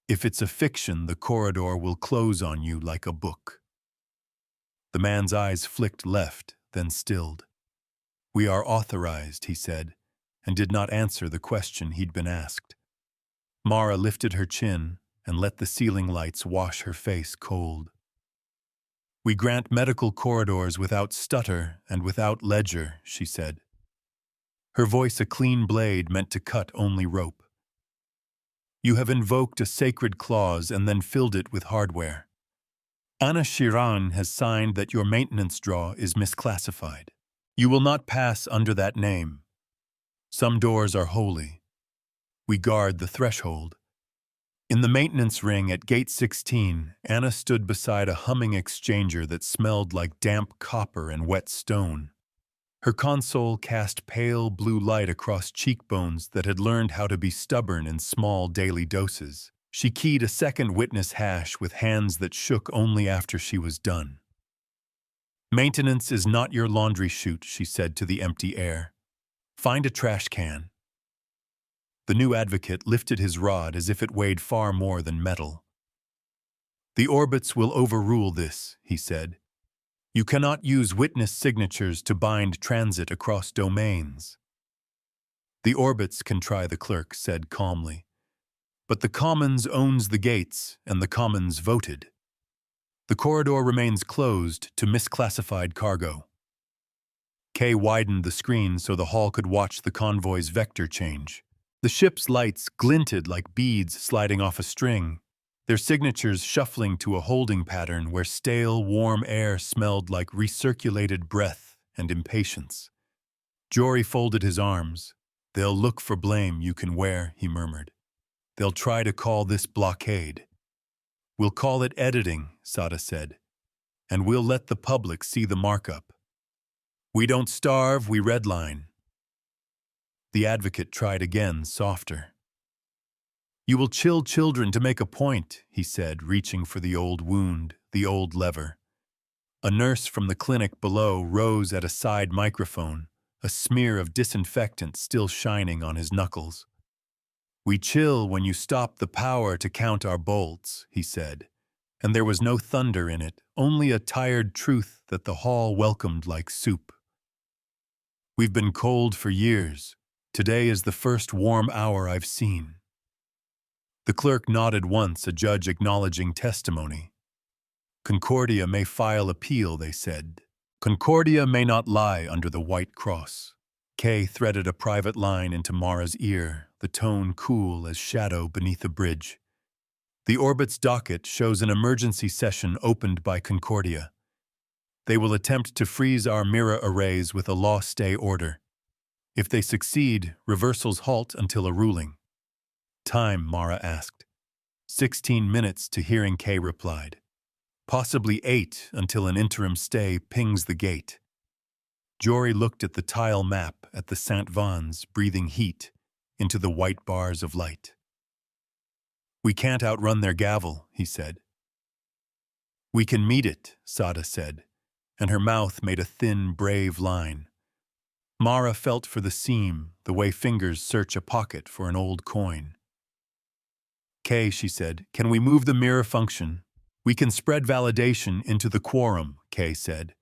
If it's a fiction, the corridor will close on you like a book. The man's eyes flicked left, then stilled. We are authorized, he said, and did not answer the question he'd been asked. Mara lifted her chin and let the ceiling lights wash her face cold. We grant medical corridors without stutter and without ledger, she said. Her voice a clean blade meant to cut only rope. You have invoked a sacred clause and then filled it with hardware. Anna Shiran has signed that your maintenance draw is misclassified. You will not pass under that name. Some doors are holy. We guard the threshold. In the maintenance ring at Gate 16, Anna stood beside a humming exchanger that smelled like damp copper and wet stone. Her console cast pale blue light across cheekbones that had learned how to be stubborn in small daily doses. She keyed a second witness hash with hands that shook only after she was done. Maintenance is not your laundry chute, she said to the empty air. Find a trash can. The new advocate lifted his rod as if it weighed far more than metal. The orbits will overrule this, he said. You cannot use witness signatures to bind transit across domains. The orbits can try, the clerk said calmly. But the Commons owns the gates, and the Commons voted. The corridor remains closed to misclassified cargo. Kay widened the screen so the hall could watch the convoy's vector change. The ship's lights glinted like beads sliding off a string, their signatures shuffling to a holding pattern where stale, warm air smelled like recirculated breath and impatience. Jory folded his arms. They'll look for blame you can wear, he murmured. They'll try to call this blockade. We'll call it editing, Sada said, and we'll let the public see the markup. We don't starve, we redline. The advocate tried again, softer. You will chill children to make a point, he said, reaching for the old wound, the old lever. A nurse from the clinic below rose at a side microphone, a smear of disinfectant still shining on his knuckles. We chill when you stop the power to count our bolts, he said, and there was no thunder in it, only a tired truth that the hall welcomed like soup. We've been cold for years. Today is the first warm hour I've seen. The clerk nodded once, a judge acknowledging testimony. Concordia may file appeal, they said. Concordia may not lie under the white cross. Kay threaded a private line into Mara's ear, the tone cool as shadow beneath a bridge. The orbit's docket shows an emergency session opened by Concordia. They will attempt to freeze our mirror arrays with a law stay order. If they succeed, reversals halt until a ruling. Time, Mara asked. 16 minutes to hearing, Kay replied. Possibly 8 until an interim stay pings the gate. Jory looked at the tile map at the Saint Vans, breathing heat into the white bars of light. "We can't outrun their gavel," he said. "We can meet it," Sada said, and her mouth made a thin, brave line. Mara felt for the seam, the way fingers search a pocket for an old coin. "Kay," she said, "can we move the mirror function? We can spread validation into the quorum," Kay said.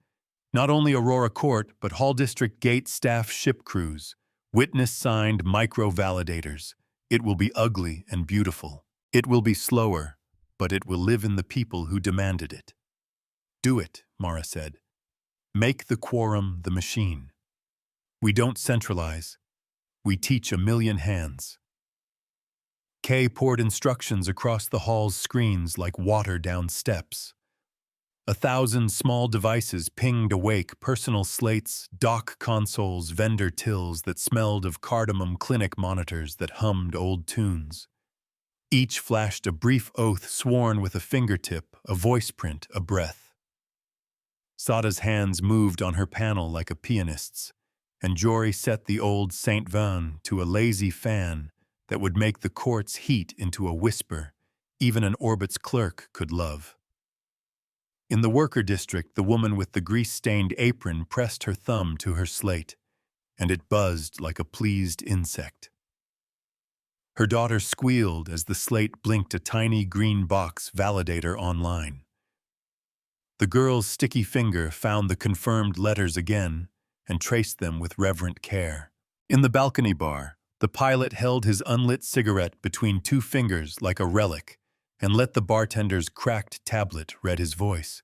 "Not only Aurora Court, but Hall District Gate staff ship crews, witness-signed micro-validators. It will be ugly and beautiful. It will be slower, but it will live in the people who demanded it." "Do it," Mara said. "Make the quorum the machine. We don't centralize. We teach a million hands." Kay poured instructions across the hall's screens like water down steps. 1,000 small devices pinged awake, personal slates, dock consoles, vendor tills that smelled of cardamom, clinic monitors that hummed old tunes. Each flashed a brief oath sworn with a fingertip, a voice print, a breath. Sada's hands moved on her panel like a pianist's, and Jory set the old Saint Van to a lazy fan that would make the court's heat into a whisper even an Orbit's clerk could love. In the worker district, the woman with the grease-stained apron pressed her thumb to her slate, and it buzzed like a pleased insect. Her daughter squealed as the slate blinked a tiny green box validator online. The girl's sticky finger found the confirmed letters again and traced them with reverent care. In the balcony bar, the pilot held his unlit cigarette between two fingers like a relic and let the bartender's cracked tablet read his voice.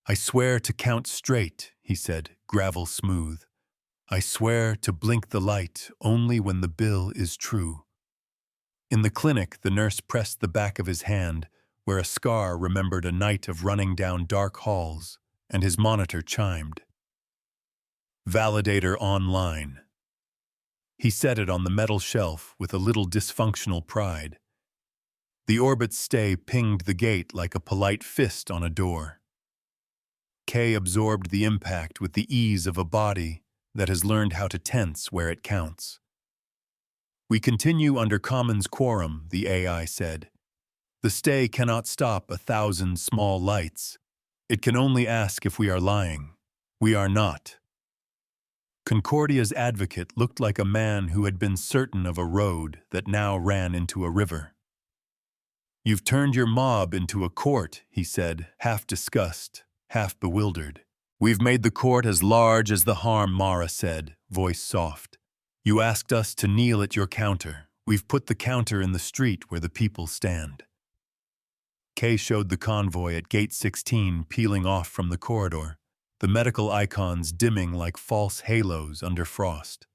"I swear to count straight," he said, gravel smooth. "I swear to blink the light only when the bill is true." In the clinic, the nurse pressed the back of his hand, where a scar remembered a night of running down dark halls, and his monitor chimed. "Validator online." He set it on the metal shelf with a little dysfunctional pride. The Orbit's stay pinged the gate like a polite fist on a door. Kay absorbed the impact with the ease of a body that has learned how to tense where it counts. "We continue under Commons quorum," the AI said. "The stay cannot stop 1,000 small lights. It can only ask if we are lying. We are not." Concordia's advocate looked like a man who had been certain of a road that now ran into a river. "You've turned your mob into a court," he said, half disgust, half bewildered. "We've made the court as large as the harm," Mara said, voice soft. "You asked us to kneel at your counter. We've put the counter in the street where the people stand." Kay showed the convoy at Gate 16 peeling off from the corridor, the medical icons dimming like false halos under frost.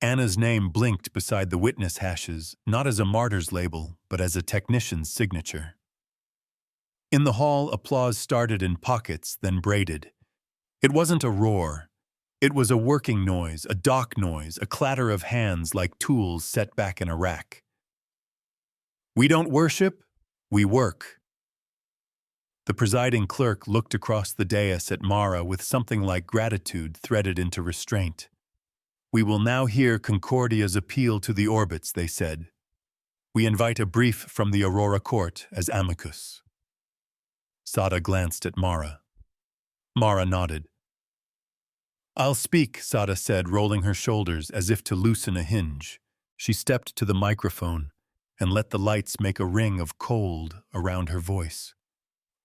Anna's name blinked beside the witness hashes, not as a martyr's label, but as a technician's signature. In the hall, applause started in pockets, then braided. It wasn't a roar. It was a working noise, a dock noise, a clatter of hands like tools set back in a rack. "We don't worship, we work." The presiding clerk looked across the dais at Mara with something like gratitude threaded into restraint. "We will now hear Concordia's appeal to the Orbits," they said. "We invite a brief from the Aurora Court as amicus." Sada glanced at Mara. Mara nodded. "I'll speak," Sada said, rolling her shoulders as if to loosen a hinge. She stepped to the microphone and let the lights make a ring of cold around her voice.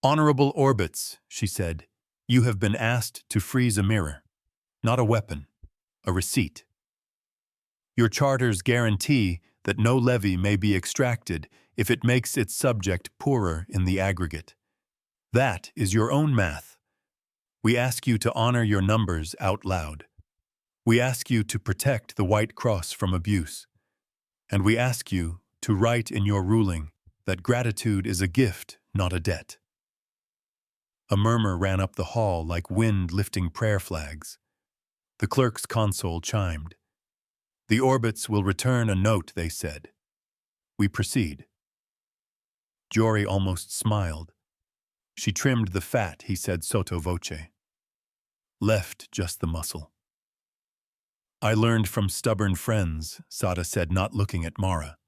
"Honorable Orbits," she said, "you have been asked to freeze a mirror. Not a weapon, a receipt. Your charters guarantee that no levy may be extracted if it makes its subject poorer in the aggregate. That is your own math. We ask you to honor your numbers out loud. We ask you to protect the White Cross from abuse. And we ask you to write in your ruling that gratitude is a gift, not a debt." A murmur ran up the hall like wind lifting prayer flags. The clerk's console chimed. "The Orbits will return a note," they said. "We proceed." Jory almost smiled. "She trimmed the fat," he said sotto voce. left just the muscle. I learned from stubborn friends, Sada said, not looking at Mara.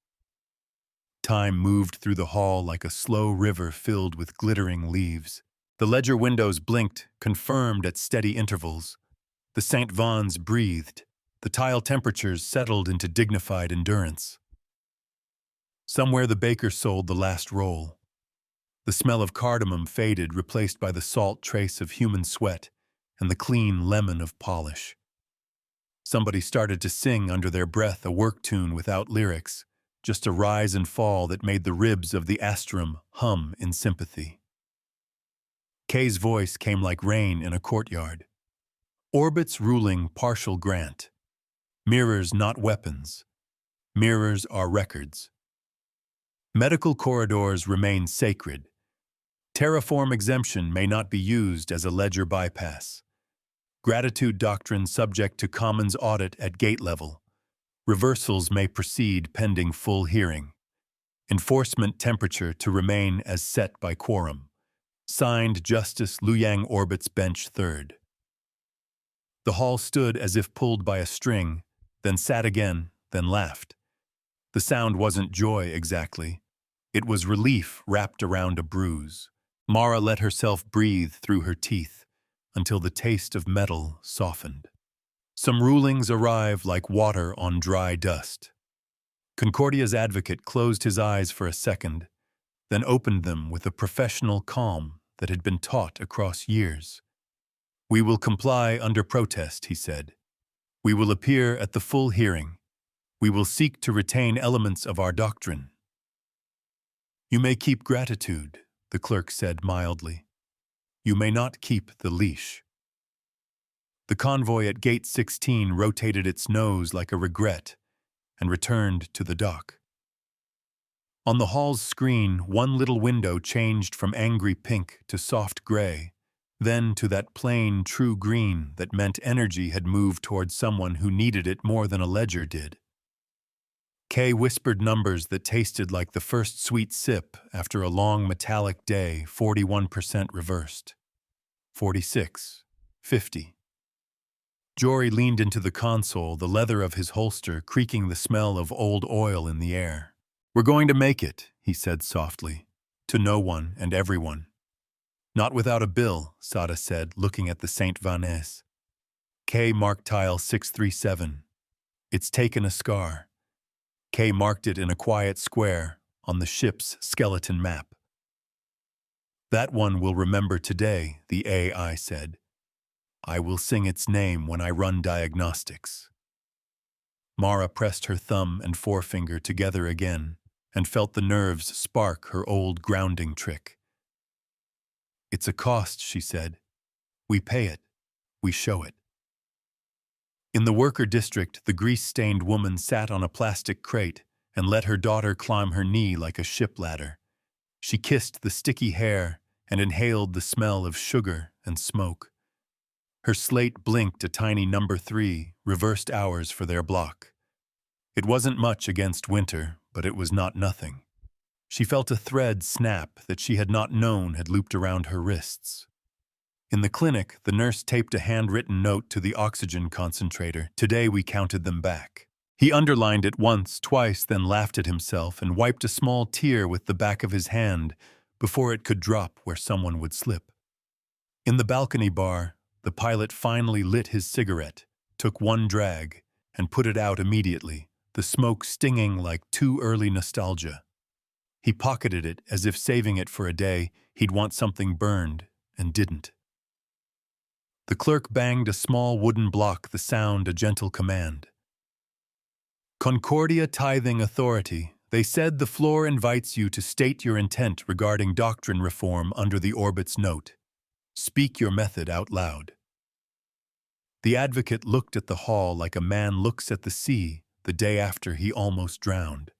Time moved through the hall like a slow river filled with glittering leaves. The ledger windows blinked, confirmed at steady intervals. The St. Vons breathed. The tile temperatures settled into dignified endurance. Somewhere the baker sold the last roll. The smell of cardamom faded, replaced by the salt trace of human sweat and the clean lemon of polish. Somebody started to sing under their breath a work tune without lyrics, just a rise and fall that made the ribs of the astrum hum in sympathy. Kay's voice came like rain in a courtyard. Orbits ruling partial grant. Mirrors not weapons. Mirrors are records. Medical corridors remain sacred. Terraform exemption may not be used as a ledger bypass. Gratitude doctrine subject to Commons audit at gate level. Reversals may proceed pending full hearing. Enforcement temperature to remain as set by quorum. Signed Justice Luyang Orbits Bench 3rd. The hall stood as if pulled by a string, then sat again, then laughed. The sound wasn't joy exactly. It was relief wrapped around a bruise. Mara let herself breathe through her teeth until the taste of metal softened. Some rulings arrive like water on dry dust. Concordia's advocate closed his eyes for a second, then opened them with a professional calm that had been taught across years. "We will comply under protest," he said. "We will appear at the full hearing. We will seek to retain elements of our doctrine." "You may keep gratitude," the clerk said mildly. "You may not keep the leash." The convoy at Gate 16 rotated its nose like a regret and returned to the dock. On the hall's screen, one little window changed from angry pink to soft gray, then to that plain, true green that meant energy had moved toward someone who needed it more than a ledger did. Kay whispered numbers that tasted like the first sweet sip after a long metallic day, 41% reversed. 46. 50. Jory leaned into the console, the leather of his holster creaking the smell of old oil in the air. "We're going to make it," he said softly, "to no one and everyone." "Not without a bill," Sada said, looking at the St. Vanessa. Kay marked tile 637. "It's taken a scar." Kay marked it in a quiet square on the ship's skeleton map. "That one will remember today," the AI said. "I will sing its name when I run diagnostics." Mara pressed her thumb and forefinger together again and felt the nerves spark her old grounding trick. "It's a cost," she said. "We pay it. We show it." In the worker district, the grease-stained woman sat on a plastic crate and let her daughter climb her knee like a ship ladder. She kissed the sticky hair and inhaled the smell of sugar and smoke. Her slate blinked a tiny number 3, reversed hours for their block. It wasn't much against winter, but it was not nothing. She felt a thread snap that she had not known had looped around her wrists. In the clinic, the nurse taped a handwritten note to the oxygen concentrator. "Today we counted them back." He underlined it once, twice, then laughed at himself and wiped a small tear with the back of his hand before it could drop where someone would slip. In the balcony bar, the pilot finally lit his cigarette, took one drag, and put it out immediately, the smoke stinging like too early nostalgia. He pocketed it as if saving it for a day he'd want something burned, and didn't. The clerk banged a small wooden block, the sound a gentle command. "Concordia Tithing Authority, they said the floor invites you to state your intent regarding doctrine reform under the Orbit's note. Speak your method out loud." The advocate looked at the hall like a man looks at the sea the day after he almost drowned.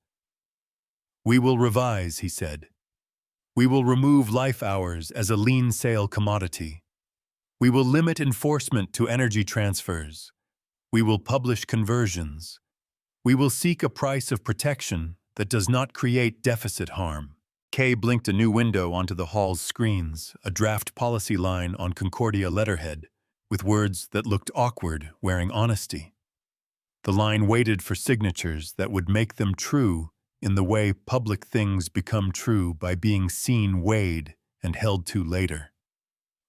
"We will revise," he said. "We will remove life hours as a lean sale commodity. We will limit enforcement to energy transfers. We will publish conversions. We will seek a price of protection that does not create deficit harm." Kay blinked a new window onto the hall's screens, a draft policy line on Concordia letterhead, with words that looked awkward, wearing honesty. The line waited for signatures that would make them true in the way public things become true by being seen, weighed, and held to later.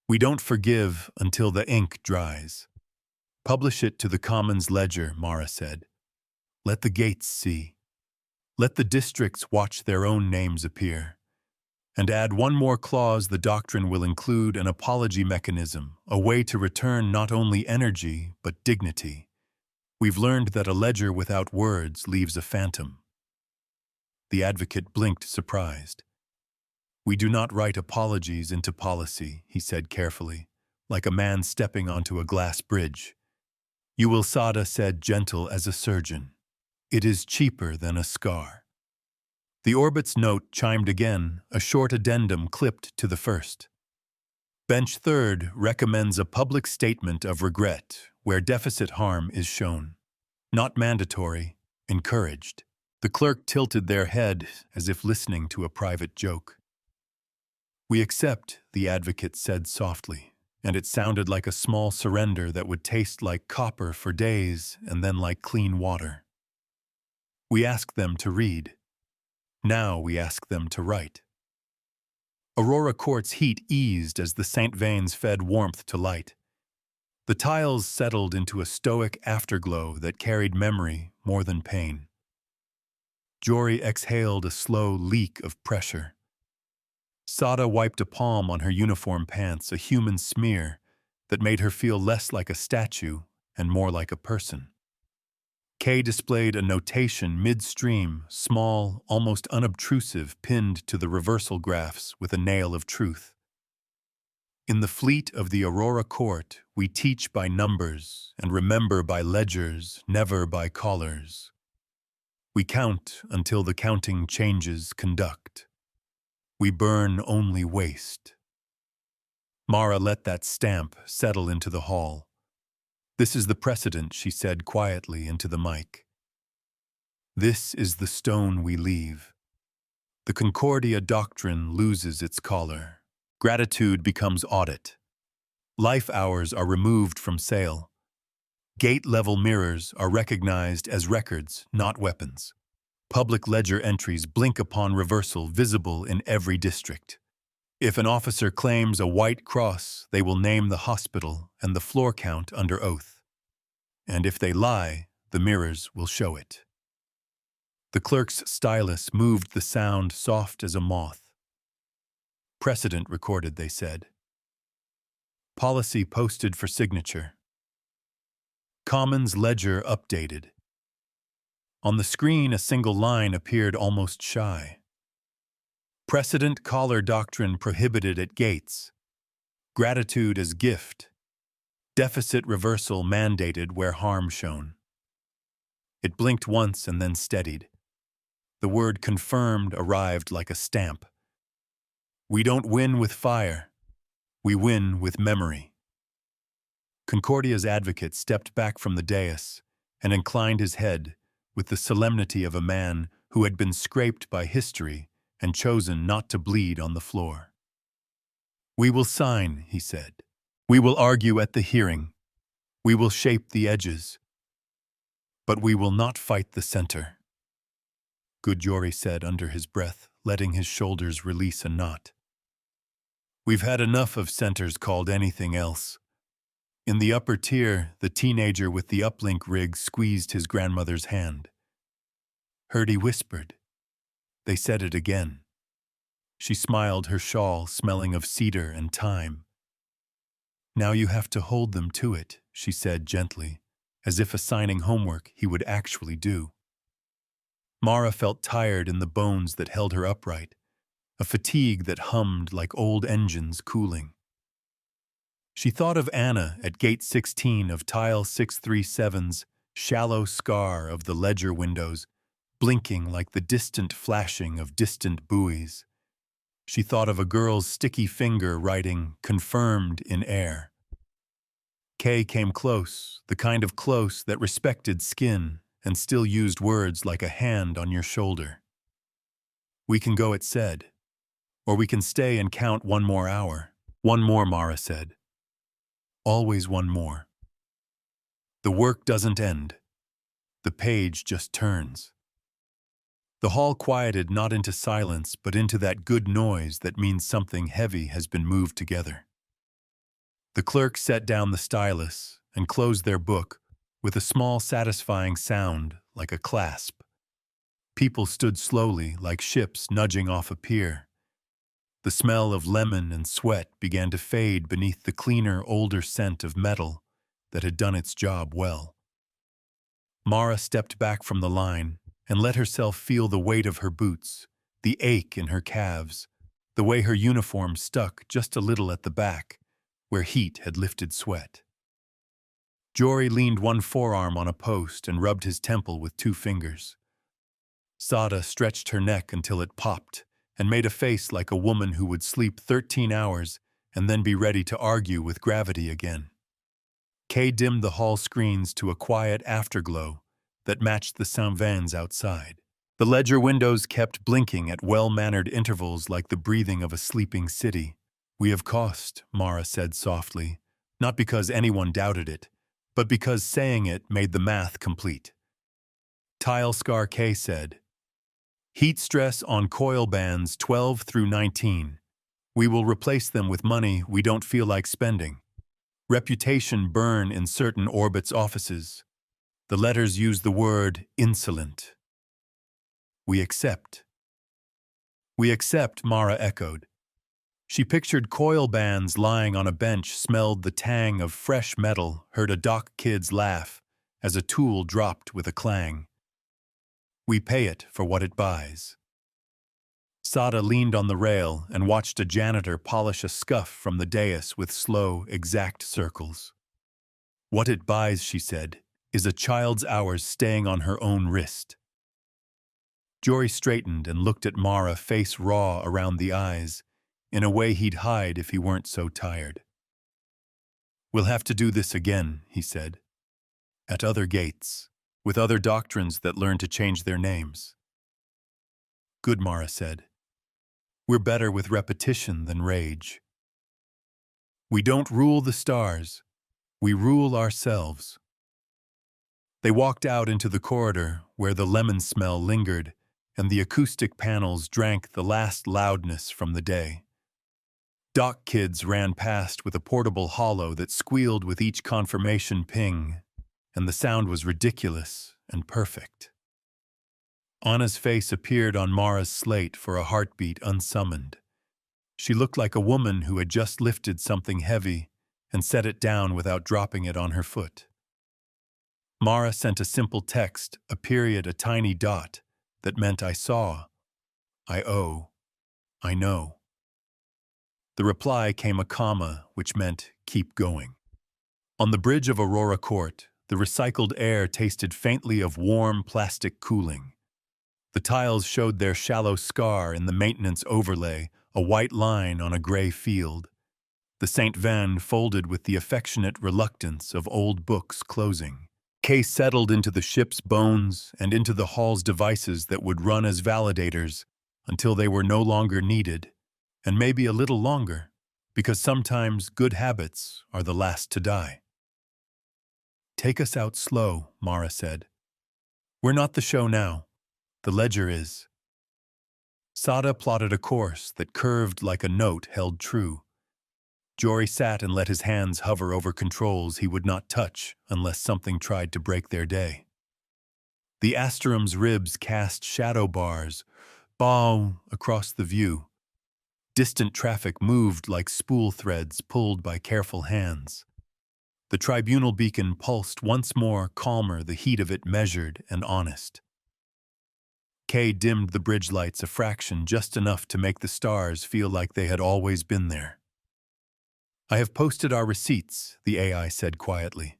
We don't forgive until the ink dries. Publish it to the Commons ledger, Mara said. Let the gates see. Let the districts watch their own names appear. And add one more clause. The doctrine will include an apology mechanism, a way to return not only energy, but dignity. We've learned that a ledger without words leaves a phantom. The advocate blinked, surprised. We do not write apologies into policy, he said carefully, like a man stepping onto a glass bridge. Sada said, gentle as a surgeon. It is cheaper than a scar. The Orbit's note chimed again, a short addendum clipped to the first. Bench third recommends a public statement of regret where deficit harm is shown. Not mandatory, encouraged. The clerk tilted their head as if listening to a private joke. We accept, the advocate said softly, and it sounded like a small surrender that would taste like copper for days and then like clean water. We ask them to read. Now we ask them to write. Aurora Court's heat eased as the St. Veins fed warmth to light. The tiles settled into a stoic afterglow that carried memory more than pain. Jory exhaled a slow leak of pressure. Sada wiped a palm on her uniform pants, a human smear that made her feel less like a statue and more like a person. Kay displayed a notation midstream, small, almost unobtrusive, pinned to the reversal graphs with a nail of truth. In the fleet of the Aurora Court, we teach by numbers and remember by ledgers, never by callers. We count until the counting changes conduct. We burn only waste. Mara let that stamp settle into the hall. This is the precedent, she said quietly into the mic. This is the stone we leave. The Concordia doctrine loses its collar. Gratitude becomes audit. Life hours are removed from sale. Gate-level mirrors are recognized as records, not weapons. Public ledger entries blink upon reversal, visible in every district. If an officer claims a white cross, they will name the hospital and the floor count under oath. And if they lie, the mirrors will show it. The clerk's stylus moved the sound soft as a moth. Precedent recorded, they said. Policy posted for signature. Commons ledger updated. On the screen, a single line appeared almost shy. Precedent collar doctrine prohibited at gates. Gratitude as gift. Deficit reversal mandated where harm shown. It blinked once and then steadied. The word confirmed arrived like a stamp. We don't win with fire. We win with memory. Concordia's advocate stepped back from the dais and inclined his head with the solemnity of a man who had been scraped by history and chosen not to bleed on the floor. We will sign, he said. We will argue at the hearing. We will shape the edges. But we will not fight the center. Good Jory said under his breath, letting his shoulders release a knot. We've had enough of centers called anything else. In the upper tier, the teenager with the uplink rig squeezed his grandmother's hand. Herdy whispered. They said it again. She smiled, her shawl smelling of cedar and thyme. Now you have to hold them to it, she said gently, as if assigning homework he would actually do. Mara felt tired in the bones that held her upright, a fatigue that hummed like old engines cooling. She thought of Anna at gate 16 of tile 637's shallow scar of the ledger windows, blinking like the distant flashing of distant buoys. She thought of a girl's sticky finger writing confirmed in air. Kay came close, the kind of close that respected skin and still used words like a hand on your shoulder. We can go, it said. Or we can stay and count one more hour. One more, Mara said. Always one more. The work doesn't end. The page just turns. The hall quieted not into silence, but into that good noise that means something heavy has been moved together. The clerk set down the stylus and closed their book with a small satisfying sound like a clasp. People stood slowly like ships nudging off a pier. The smell of lemon and sweat began to fade beneath the cleaner, older scent of metal that had done its job well. Mara stepped back from the line and let herself feel the weight of her boots, the ache in her calves, the way her uniform stuck just a little at the back, where heat had lifted sweat. Jory leaned one forearm on a post and rubbed his temple with 2 fingers. Sada stretched her neck until it popped and made a face like a woman who would sleep 13 hours and then be ready to argue with gravity again. Kay dimmed the hall screens to a quiet afterglow that matched the Saint-Vans outside. The ledger windows kept blinking at well-mannered intervals like the breathing of a sleeping city. "We have cost," Mara said softly, not because anyone doubted it, but because saying it made the math complete. Tile Scar K said, "Heat stress on coil bands 12 through 19. We will replace them with money we don't feel like spending. Reputation burn in certain orbits offices. The letters use the word insolent. We accept." "We accept," Mara echoed. She pictured coil bands lying on a bench, smelled the tang of fresh metal, heard a dock kid's laugh as a tool dropped with a clang. "We pay it for what it buys." Sada leaned on the rail and watched a janitor polish a scuff from the dais with slow, exact circles. "What it buys," she said, "is a child's hours staying on her own wrist." Jory straightened and looked at Mara, face raw around the eyes, in a way he'd hide if he weren't so tired. "We'll have to do this again," he said. "At other gates, with other doctrines that learn to change their names." "Good," Mara said. "We're better with repetition than rage." "We don't rule the stars. We rule ourselves." They walked out into the corridor where the lemon smell lingered and the acoustic panels drank the last loudness from the day. Dock kids ran past with a portable hollow that squealed with each confirmation ping, and the sound was ridiculous and perfect. Anna's face appeared on Mara's slate for a heartbeat unsummoned. She looked like a woman who had just lifted something heavy and set it down without dropping it on her foot. Mara sent a simple text, a period, a tiny dot, that meant "I saw," "I owe," "I know." The reply came a comma, which meant "keep going." On the bridge of Aurora Court, the recycled air tasted faintly of warm plastic cooling. The tiles showed their shallow scar in the maintenance overlay, a white line on a gray field. The Saint-Van folded with the affectionate reluctance of old books closing. Kay settled into the ship's bones and into the hall's devices that would run as validators until they were no longer needed, and maybe a little longer, because sometimes good habits are the last to die. "Take us out slow," Mara said. "We're not the show now. The ledger is." Sada plotted a course that curved like a note held true. Jory sat and let his hands hover over controls he would not touch unless something tried to break their day. The Asterum's ribs cast shadow bars, bow, across the view. Distant traffic moved like spool threads pulled by careful hands. The tribunal beacon pulsed once more, calmer, the heat of it measured and honest. Kay dimmed the bridge lights a fraction, just enough to make the stars feel like they had always been there. "I have posted our receipts," the AI said quietly.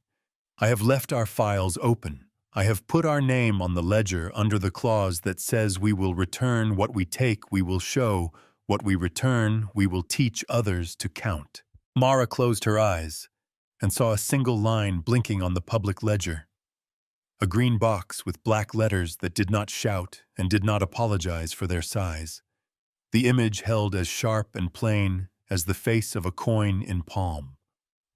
"I have left our files open. I have put our name on the ledger under the clause that says we will return what we take, we will show what we return, we will teach others to count." Mara closed her eyes and saw a single line blinking on the public ledger. A green box with black letters that did not shout and did not apologize for their size. The image held as sharp and plain as the face of a coin in palm.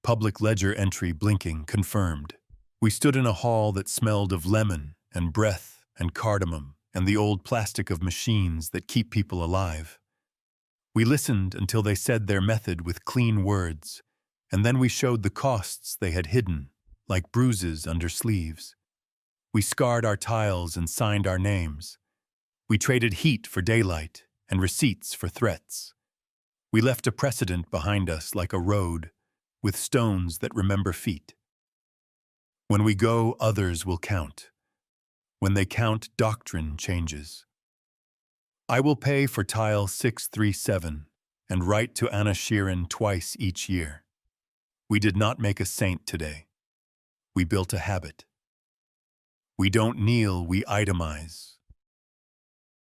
Public ledger entry blinking, confirmed. We stood in a hall that smelled of lemon and breath and cardamom and the old plastic of machines that keep people alive. We listened until they said their method with clean words, and then we showed the costs they had hidden, like bruises under sleeves. We scarred our tiles and signed our names. We traded heat for daylight and receipts for threats. We left a precedent behind us like a road, with stones that remember feet. When we go, others will count. When they count, doctrine changes. I will pay for tile 637 and write to Anna Sheeran twice each year. We did not make a saint today. We built a habit. We don't kneel, we itemize.